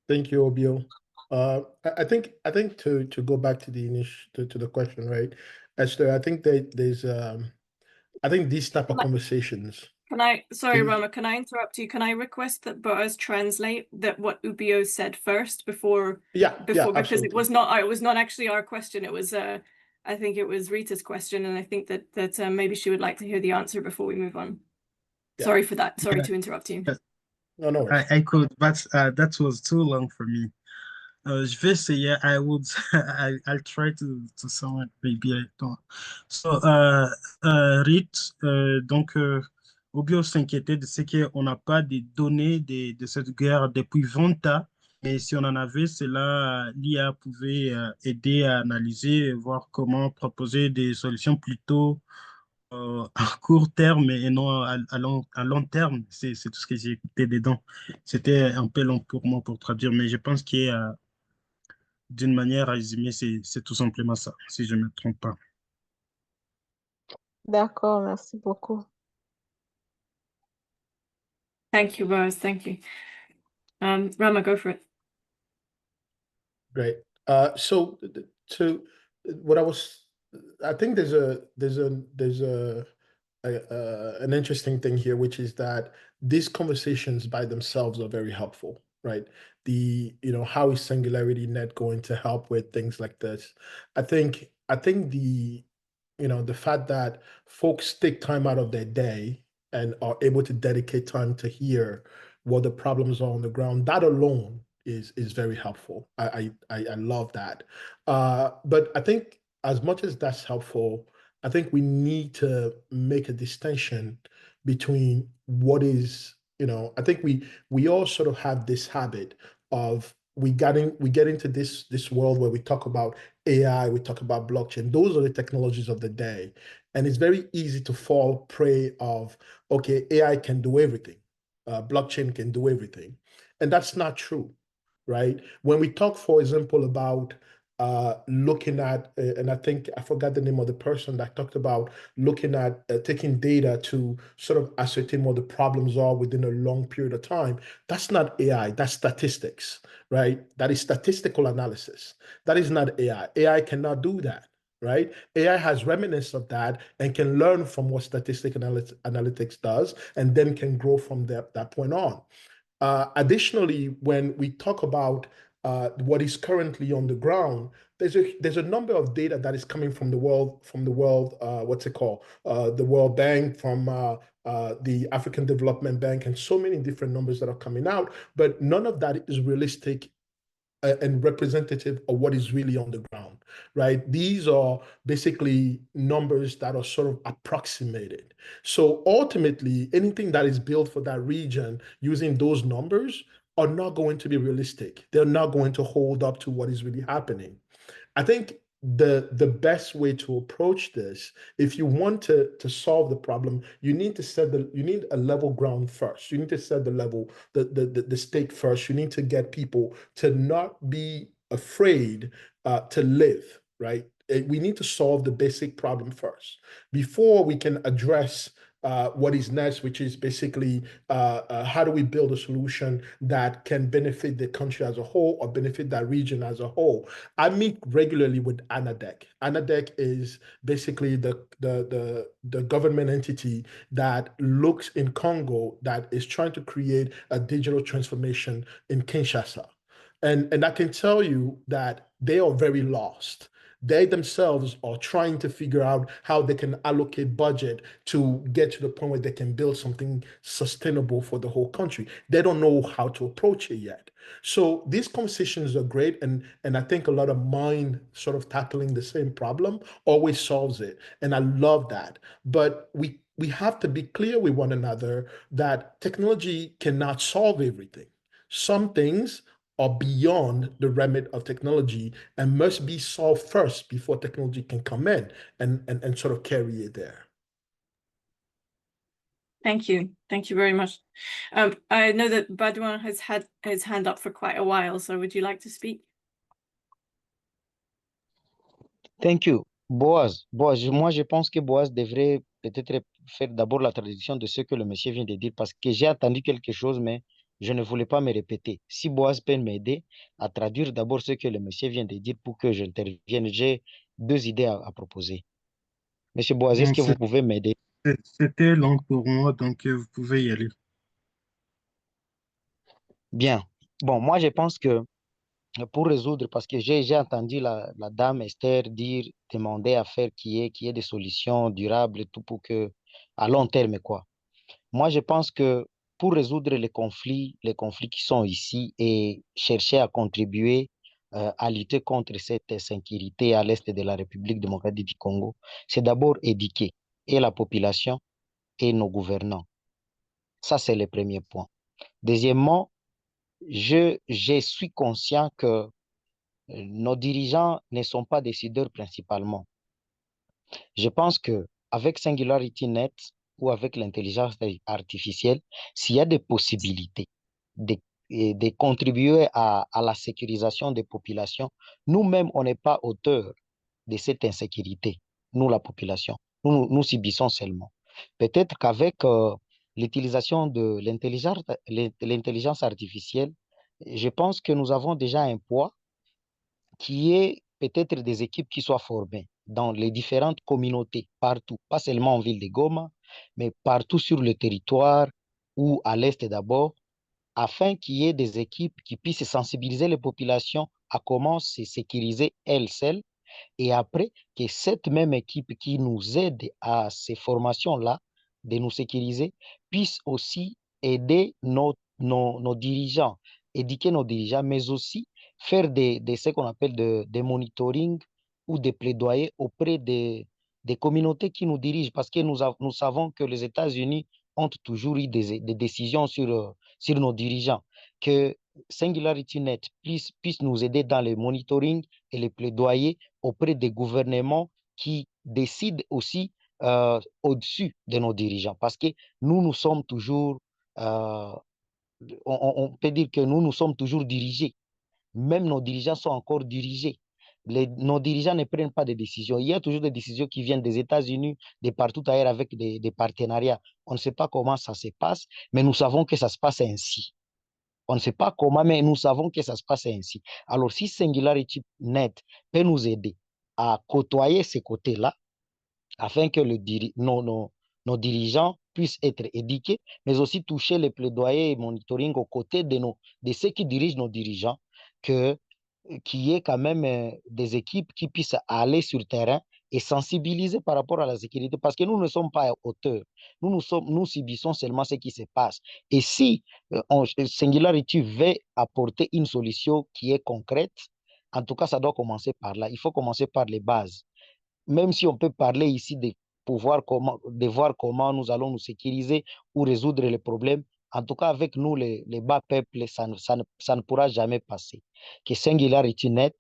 Thank you, Obio. I think to go back to the to the question, right, Esther, I think that there's I think these type of conversations. Sorry, Rama, can I interrupt you? Can I request that Boaz translate what Ubio said first before because absolutely. it was not actually our question. It was I think it was Rita's question, and I think that maybe she would like to hear the answer before we move on. Yeah. Sorry for that. Sorry to interrupt you. No worries. I could, but that was too long for me. Je vais essayer. I'll try to sum it. Maybe I don't. So, Rit, donc, Obio s'inquiétait de ce qu'on n'a pas de données de cette guerre depuis 20 ans. Mais si on en avait, cela, l'IA pouvait aider à analyser, voir comment proposer des solutions plutôt à court terme et non à long terme. C'est tout ce que j'ai écouté dedans. C'était un peu long pour moi pour traduire, mais je pense qu'il y a d'une manière résumée, c'est tout simplement ça, si je ne me trompe pas. D'accord, merci beaucoup. Thank you, Boaz. Thank you. Rama, go for it. Great. So to what I think there's an interesting thing here, which is that these conversations by themselves are very helpful, right? How is SingularityNET going to help with things like this? I think the fact that folks take time out of their day and are able to dedicate time to hear what the problems are on the ground, that alone is very helpful. I love that. But I think as much as that's helpful, I think we need to make a distinction between what is, I think we all sort of have this habit of we get into this world where we talk about AI, we talk about blockchain. Those are the technologies of the day. And it's very easy to fall prey of, okay, AI can do everything. Blockchain can do everything. And that's not true, right? When we talk, for example, about looking at, and I think I forgot the name of the person that talked about looking at taking data to sort of ascertain what the problems are within a long period of time. That's not AI, that's statistics, right? That is statistical analysis. That is not AI. AI cannot do that, right? AI has remnants of that and can learn from what statistical analytics does, and then can grow from that point on. Additionally, when we talk about what is currently on the ground, there's a number of data that is coming from the world, what's it called? The World Bank, from the African Development Bank, and so many different numbers that are coming out, but none of that is realistic and representative of what is really on the ground, right? These are basically numbers that are sort of approximated. So ultimately, anything that is built for that region using those numbers are not going to be realistic. They're not going to hold up to what is really happening. I think the best way to approach this, if you want to solve the problem, you need a level ground first. You need to set the level, the stake first. You need to get people to not be afraid to live, right? We need to solve the basic problem first before we can address what is next, which is basically how do we build a solution that can benefit the country as a whole or benefit that region as a whole. I meet regularly with ANADEC. ANADEC is basically the government entity that looks in Congo, that is trying to create a digital transformation in Kinshasa. And I can tell you that they are very lost. They themselves are trying to figure out how they can allocate budget to get to the point where they can build something sustainable for the whole country. They don't know how to approach it yet. So these conversations are great, and I think a lot of mind sort of tackling the same problem always solves it. And I love that. But we have to be clear with one another that technology cannot solve everything. Some things are beyond the remit of technology and must be solved first before technology can come in and sort of carry it there. Thank you. Thank you very much. I know that Badouin has had his hand up for quite a while, so would you like to speak? Thank you. Boaz, moi je pense que Boaz devrait peut-être faire d'abord la traduction de ce que le monsieur vient de dire parce que j'ai entendu quelque chose, mais je ne voulais pas me répéter. Si Boaz peut m'aider à traduire d'abord ce que le monsieur vient de dire pour que j'intervienne, j'ai deux idées à proposer. Monsieur Boaz, est-ce Non, que vous pouvez m'aider? c'était long pour moi, donc vous pouvez y aller. Bien. Bon, moi je pense que pour résoudre, parce que j'ai entendu la dame Esther demander à faire qu'il y ait des solutions durables et tout pour que, à long terme, quoi. Moi, je pense que pour résoudre les conflits qui sont ici et chercher à contribuer à lutter contre cette insécurité à l'est de la République démocratique du Congo, c'est d'abord éduquer et la population et nos gouvernants. Ça, c'est le premier point. Deuxièmement, je suis conscient que nos dirigeants ne sont pas décideurs principalement. Je pense que avec SingularityNET ou avec l'intelligence artificielle, s'il y a des possibilités de contribuer à la sécurisation des populations, nous-mêmes, on n'est pas auteurs de cette insécurité, nous, la population. Nous subissons seulement. Peut-être qu'avec l'utilisation de l'intelligence artificielle, je pense que nous avons déjà un poids qui est peut-être des équipes qui soient formées dans les différentes communautés, partout, pas seulement en ville de Goma, mais partout sur le territoire ou à l'est d'abord, afin qu'il y ait des équipes qui puissent sensibiliser les populations à comment se sécuriser elles seules, et après que cette même équipe qui nous aide à ces formations-là, de nous sécuriser, puisse aussi aider nos dirigeants, éduquer nos dirigeants, mais aussi faire ce qu'on appelle des monitoring ou des plaidoyers auprès des communautés qui nous dirigent, parce que nous savons que les États-Unis ont toujours eu des décisions sur nos dirigeants, que SingularityNET puisse nous aider dans les monitoring et les plaidoyers auprès des gouvernements qui décident aussi au-dessus de nos dirigeants parce que nous sommes toujours, on peut dire que nous sommes toujours dirigés. Même nos dirigeants sont encore dirigés. Nos dirigeants ne prennent pas de décisions. Il y a toujours des décisions qui viennent des États-Unis, de partout ailleurs avec des partenariats. On ne sait pas comment ça se passe, mais nous savons que ça se passe ainsi. On ne sait pas comment, mais nous savons que ça se passe ainsi. Alors, si SingularityNET peut nous aider à côtoyer ces côtés-là, afin que nos dirigeants puissent être éduqués, mais aussi toucher les plaidoyers et monitoring aux côtés de ceux qui dirigent nos dirigeants, qu'il y ait quand même des équipes qui puissent aller sur le terrain et sensibiliser par rapport à la sécurité, parce que nous ne sommes pas auteurs. Nous subissons seulement ce qui se passe. Et si Singularity veut apporter une solution qui est concrète, en tout cas, ça doit commencer par là. Il faut commencer par les bases. Même si on peut parler ici de voir comment nous allons nous sécuriser ou résoudre les problèmes, en tout cas avec nous, les bas peuples, ça ne pourra jamais passer. Que SingularityNET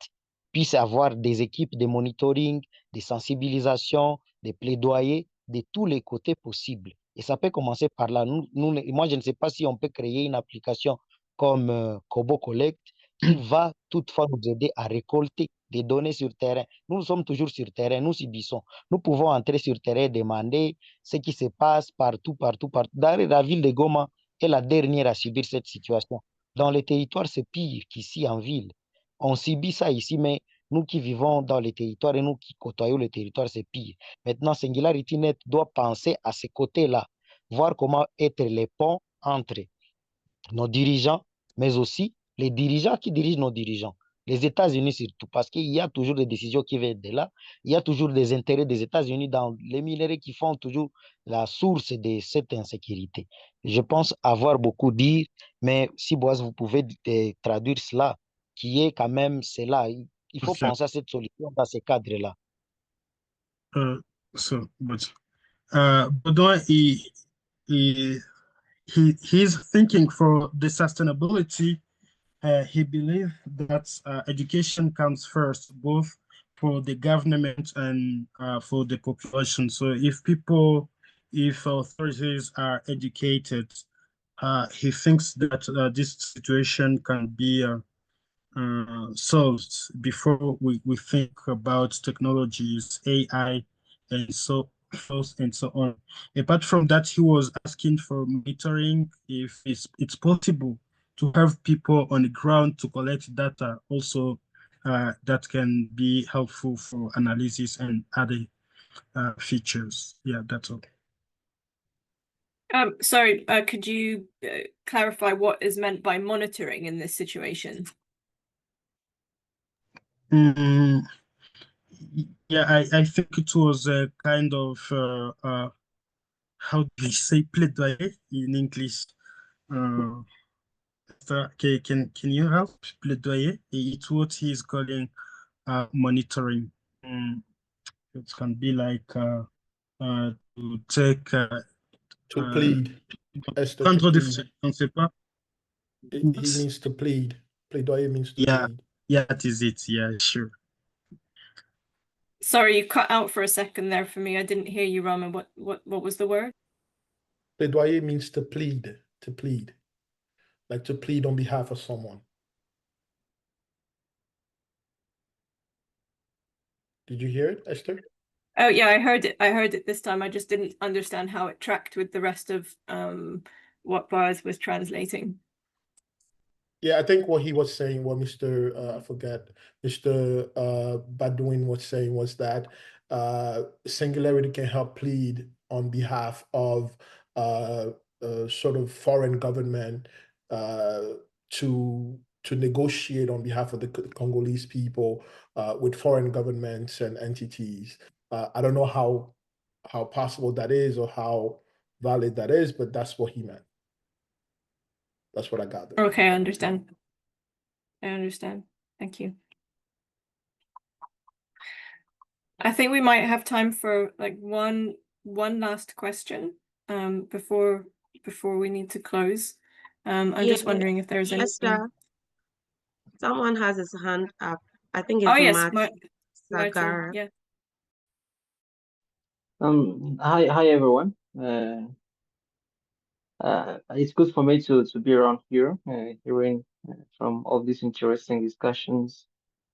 puisse avoir des équipes de monitoring, de sensibilisation, de plaidoyer de tous les côtés possibles. Et ça peut commencer par là. Moi, je ne sais pas si on peut créer une application comme Kobo Collect qui va toutefois nous aider à récolter des données sur terrain. Nous sommes toujours sur terrain, nous subissons. Nous pouvons entrer sur terrain et demander ce qui se passe partout. D'ailleurs, la ville de Goma est la dernière à subir cette situation. Dans les territoires, c'est pire qu'ici en ville. On subit ça ici, mais nous qui vivons dans les territoires et nous qui côtoyons les territoires, c'est pire. Maintenant, SingularityNET doit penser à ces côtés-là, voir comment être les ponts entre nos dirigeants, mais aussi les dirigeants qui dirigent nos dirigeants. Les États-Unis surtout, parce qu'il y a toujours des décisions qui viennent de là, il y a toujours des intérêts des États-Unis dans les minerais qui font toujours la source de cette insécurité. Je pense avoir beaucoup dit, mais si Boaz, vous pouvez traduire cela, qui est quand même cela. Il faut Okay. penser à cette solution dans ce cadre-là. Baudouin, he's thinking for the sustainability. He believes that education comes first, both for the government and for the population. So if authorities are educated, he thinks that this situation can be solved before we think about technologies, AI, and so forth and so on. Apart from that, he was asking for monitoring, if it's possible to have people on the ground to collect data also that can be helpful for analysis and other features. Yeah, that's all. Sorry, could you clarify what is meant by monitoring in this situation? Yeah, I think it was a kind of how do you say plaidoyer in English? Can you help? Plaidoyer. It's what he's calling monitoring. It can be like to take to plead. On sait pas. He means to plead. Plaidoyer means to plead. Yeah, that is it. Yeah, sure. Sorry, you cut out for a second there for me. I didn't hear you, Raman. What was the word? Plaidoyer means to plead, like to plead on behalf of someone. Did you hear it, Esther? Oh yeah, I heard it. I heard it this time. I just didn't understand how it tracked with the rest of what Boaz was translating. Yeah, I think what he was saying, what Mr. Mr. Badouin was saying was that Singularity can help plead on behalf of sort of foreign government to negotiate on behalf of the Congolese people with foreign governments and entities. I don't know how possible that is or how valid that is, but that's what he meant. That's what I got there. Okay, I understand. Thank you. I think we might have time for like one last question before we need to close. I'm just wondering if there's any. Someone has his hand up. I think it's Martin Sagara. yeah. Hi everyone. It's good for me to be around here, hearing from all these interesting discussions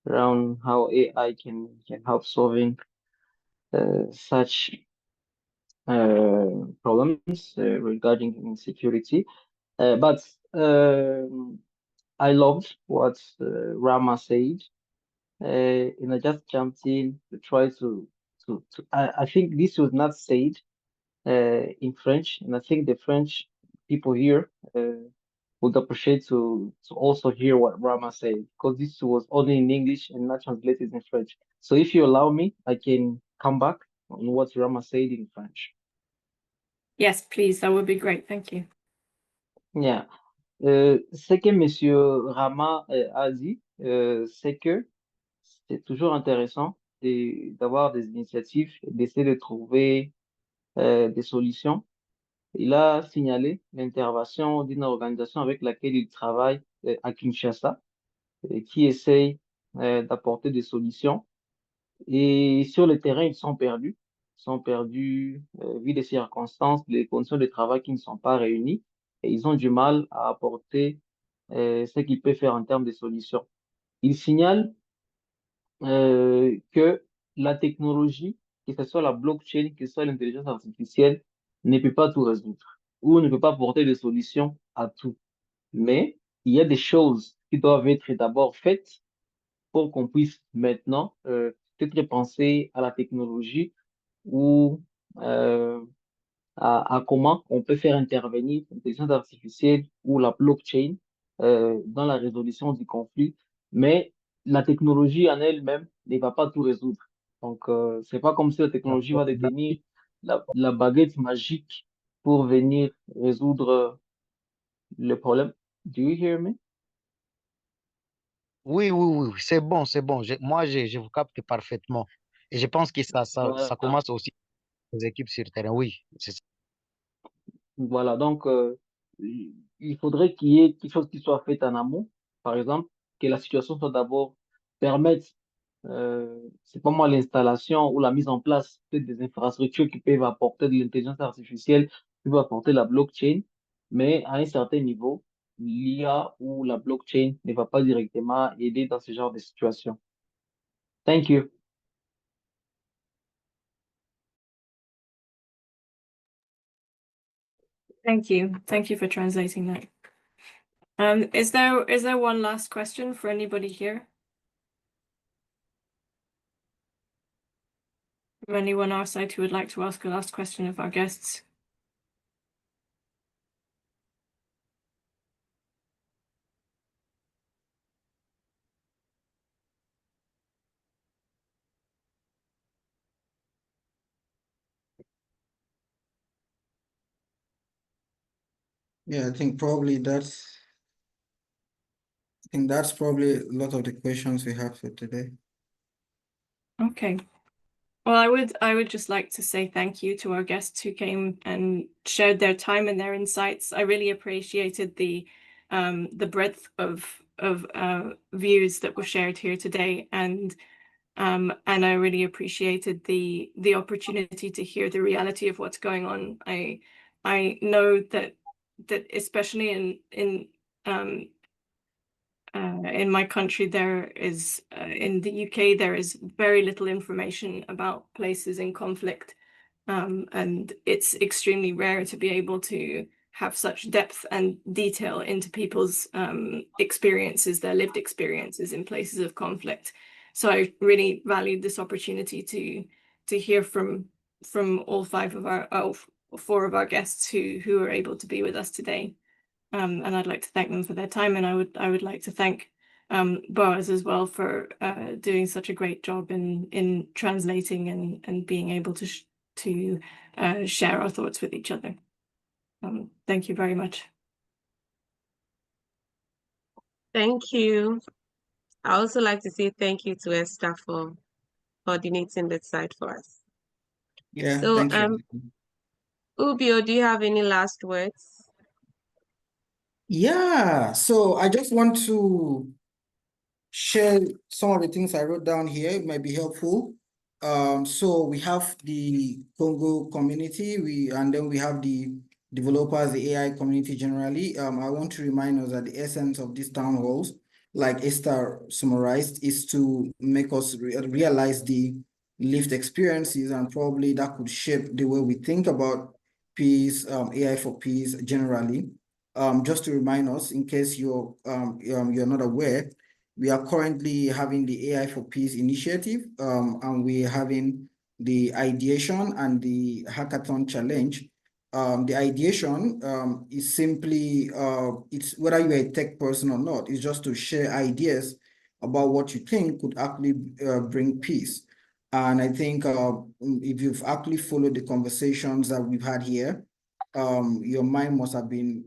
around how AI can help solving such problems regarding insecurity. But I loved what Rama said, and I just jumped in to try to I think this was not said in French, and I think the French people here would appreciate to also hear what Rama said, because this was only in English and not translated in French. So if you allow me, I can come back on what Rama said in French. Yes, please, that would be great. Thank you. Yeah. Ce que Monsieur Rama a dit, c'est que c'est toujours intéressant d'avoir des initiatives et d'essayer de trouver des solutions. Il a signalé l'intervention d'une organisation avec laquelle il travaille à Kinshasa, qui essaye d'apporter des solutions. Et sur le terrain, ils sont perdus. Ils sont perdus vu les circonstances, les conditions de travail qui ne sont pas réunies. Et ils ont du mal à apporter ce qu'ils peuvent faire en termes de solutions. Il signale que la technologie, que ce soit la blockchain, que ce soit l'intelligence artificielle, ne peut pas tout résoudre ou ne peut pas apporter des solutions à tout. Mais il y a des choses qui doivent être d'abord faites pour qu'on puisse maintenant peut-être penser à la technologie ou à comment on peut faire intervenir l'intelligence artificielle ou la blockchain dans la résolution du conflit. Mais la technologie en elle-même ne va pas tout résoudre. Donc, c'est pas comme si la technologie va détenir la baguette magique pour venir résoudre le problème. Do you hear me? Oui, oui, oui, oui, c'est bon, c'est bon. Moi, je vous capte parfaitement. Et je pense que ça Voilà. commence aussi aux équipes sur le terrain. Oui, c'est ça. Voilà, donc il faudrait qu'il y ait quelque chose qui soit fait en amont, par exemple, que la situation soit d'abord permettre, c'est pas moi, l'installation ou la mise en place peut-être des infrastructures qui peuvent apporter de l'intelligence artificielle, qui peuvent apporter la blockchain, mais à un certain niveau, l'IA ou la blockchain ne va pas directement aider dans ce genre de situation. Thank you. Thank you. Thank you for translating that. Is there one last question for anybody here? From anyone outside who would like to ask a last question of our guests? Yeah, I think that's probably a lot of the questions we have for today. Okay. Well, I would just like to say thank you to our guests who came and shared their time and their insights. I really appreciated the breadth of views that were shared here today, and I really appreciated the opportunity to hear the reality of what's going on. I know that especially in my country, there is in the UK, there is very little information about places in conflict, and it's extremely rare to be able to have such depth and detail into people's experiences, their lived experiences in places of conflict. So I really valued this opportunity to hear from all four of our guests who are able to be with us today. And I'd like to thank them for their time, and I would like to thank Boaz as well for doing such a great job in translating and being able to share our thoughts with each other. Thank you very much. Thank you. I also like to say thank you to Esther for coordinating that site for us. Yeah, So, thank you. Ubio, do you have any last words? Yeah, so I just want to share some of the things I wrote down here. It might be helpful. So we have the Congo community, and then we have the developers, the AI community generally. I want to remind us that the essence of these town halls, like Esther summarized, is to make us realize the lived experiences, and probably that could shape the way we think about peace, AI for peace generally. Just to remind us, in case you're not aware, we are currently having the AI for Peace initiative, and we're having the ideation and the hackathon challenge. The ideation is simply, it's whether you're a tech person or not, it's just to share ideas about what you think could actually bring peace. And I think if you've actually followed the conversations that we've had here, your mind must have been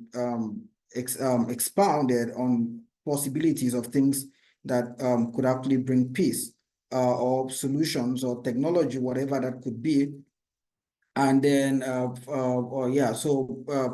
expounded on possibilities of things that could actually bring peace, or solutions or technology, whatever that could be. And then,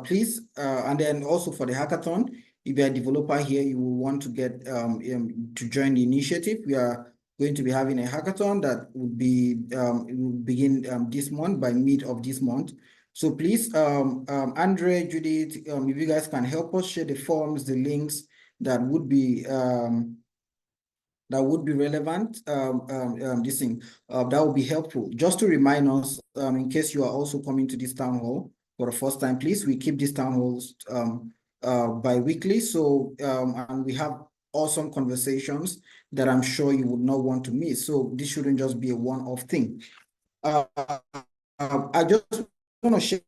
please, and then also for the hackathon, if you're a developer here, you will want to get to join the initiative. We are going to be having a hackathon that will be it will begin this month, by mid of this month. So please, Andre, Judith, if you guys can help us share the forms, the links that would be relevant, this thing, that would be helpful. Just to remind us, in case you are also coming to this town hall for the first time, please, we keep these town halls bi-weekly. So, and we have awesome conversations that I'm sure you would not want to miss. So this shouldn't just be a one-off thing. I just want to share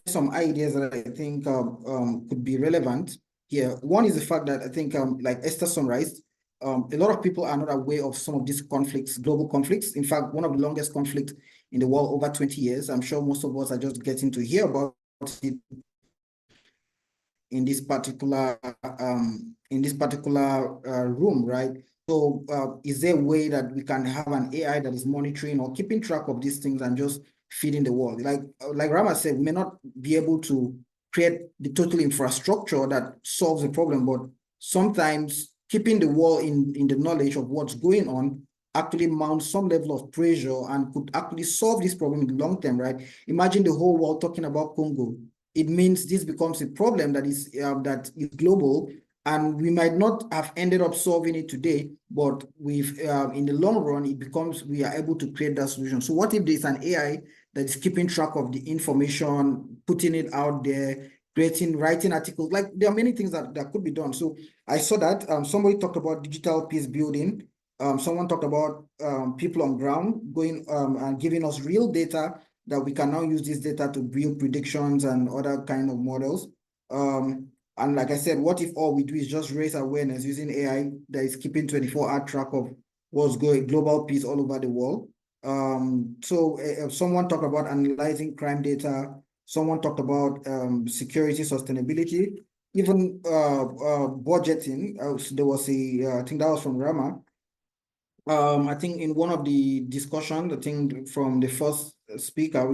some ideas that I think could be relevant here. One is the fact that I think, like Esther summarized, a lot of people are not aware of some of these conflicts, global conflicts. In fact, one of the longest conflicts in the world, over 20 years. I'm sure most of us are just getting to hear about it in this particular room, right? So is there a way that we can have an AI that is monitoring or keeping track of these things and just feeding the world? Like Rama said, we may not be able to create the total infrastructure that solves the problem, but sometimes keeping the world in the knowledge of what's going on actually mounts some level of pressure and could actually solve this problem in the long term, right? Imagine the whole world talking about Congo. It means this becomes a problem that is global, and we might not have ended up solving it today, but in the long run, we are able to create that solution. So what if there's an AI that is keeping track of the information, putting it out there, writing articles? Like, there are many things that could be done. So I saw that somebody talked about digital peace building. Someone talked about people on ground going and giving us real data that we can now use this data to build predictions and other kind of models. And like I said, what if all we do is just raise awareness using AI that is keeping 24-hour track of what's going, global peace all over the world? Someone talked about analyzing crime data. Someone talked about security, sustainability, even budgeting. There was I think that was from Rama. I think in one of the discussions, I think from the first speaker,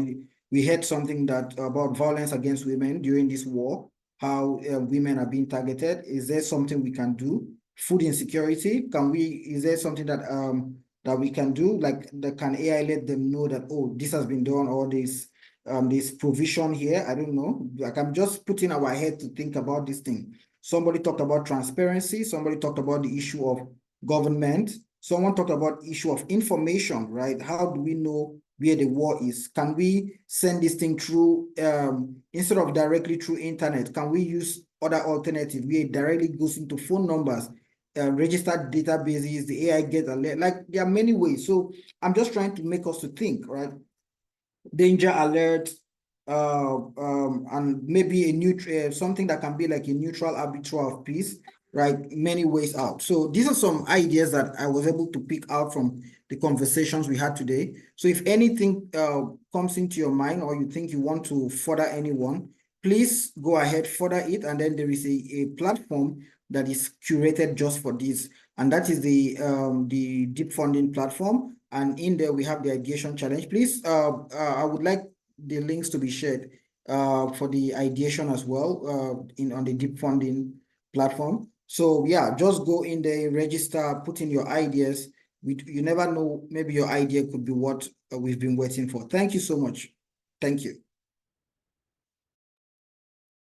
we heard something about violence against women during this war, how women are being targeted. Is there something we can do? Food insecurity, is there something that we can do? Like, can AI let them know that, oh, this has been done, or this provision here? I don't know. Like, I'm just putting our head to think about this thing. Somebody talked about transparency. Somebody talked about the issue of government. Someone talked about issue of information, right? How do we know where the war is? Can we send this thing through, instead of directly through internet, can we use other alternatives where it directly goes into phone numbers, registered databases, the AI gets alert? Like, there are many ways. So I'm just trying to make us to think, right? Danger alert, and maybe a neutral, something that can be like a neutral arbiter of peace, right? Many ways out. So these are some ideas that I was able to pick out from the conversations we had today. So if anything comes into your mind, or you think you want to further anyone, please go ahead, further it. And then there is a platform that is curated just for this. And that is the Deep Funding platform. And in there, we have the ideation challenge. Please, I would like the links to be shared for the ideation as well on the Deep Funding platform. So yeah, just go in there, register, put in your ideas, you never know, maybe your idea could be what we've been waiting for. Thank you so much. Thank you.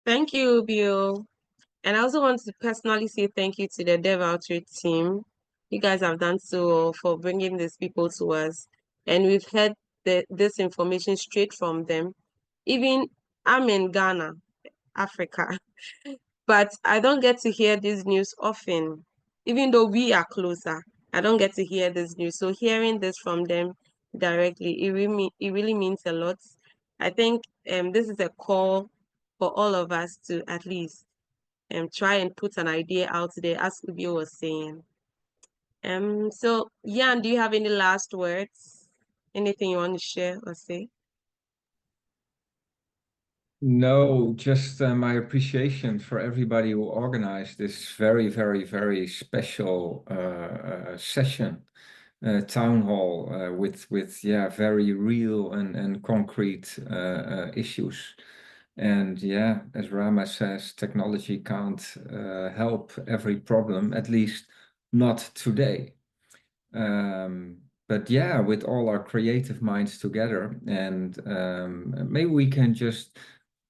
Thank you, Bill. And I also want to personally say thank you to the Dev Outreach team. You guys have done so well for bringing these people to us. And we've heard this information straight from them. Even I'm in Ghana, Africa, but I don't get to hear this news often. Even though we are closer, I don't get to hear this news. So hearing this from them directly, it really means a lot. I think this is a call for all of us to at least try and put an idea out there, as Ubio was saying. So Jan, do you have any last words? Anything you want to share or say? No, just my appreciation for everybody who organized this very, very, very special session, town hall with very real and concrete issues. And yeah, as Rama says, technology can't help every problem, at least not today. But yeah, with all our creative minds together, and maybe we can just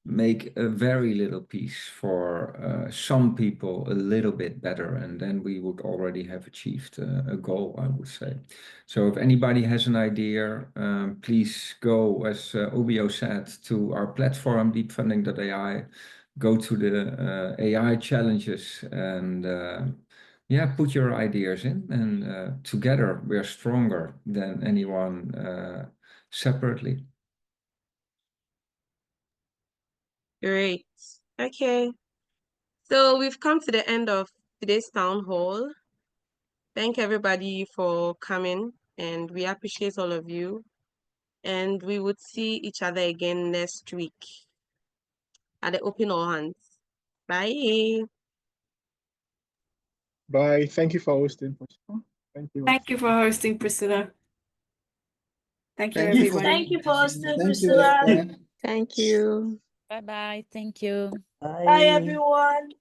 make a very little piece for some people a little bit better, and then we would already have achieved a goal, I would say. So if anybody has an idea, please go, as Obio said, to our platform, deepfunding.ai, go to the AI challenges, and yeah, put your ideas in, and together we're stronger than anyone separately. Great. Okay. So we've come to the end of today's town hall. Thank everybody for coming, and we appreciate all of you. And we would see each other again next week at the Open All Hands. Bye. Bye. Thank you for hosting. Thank you. Thank you for hosting, Priscilla. Thank you, Thank you everyone. Thank you for hosting, Thank you, Priscilla. Esther. Thank you. Bye-bye. Thank you. Bye, everyone.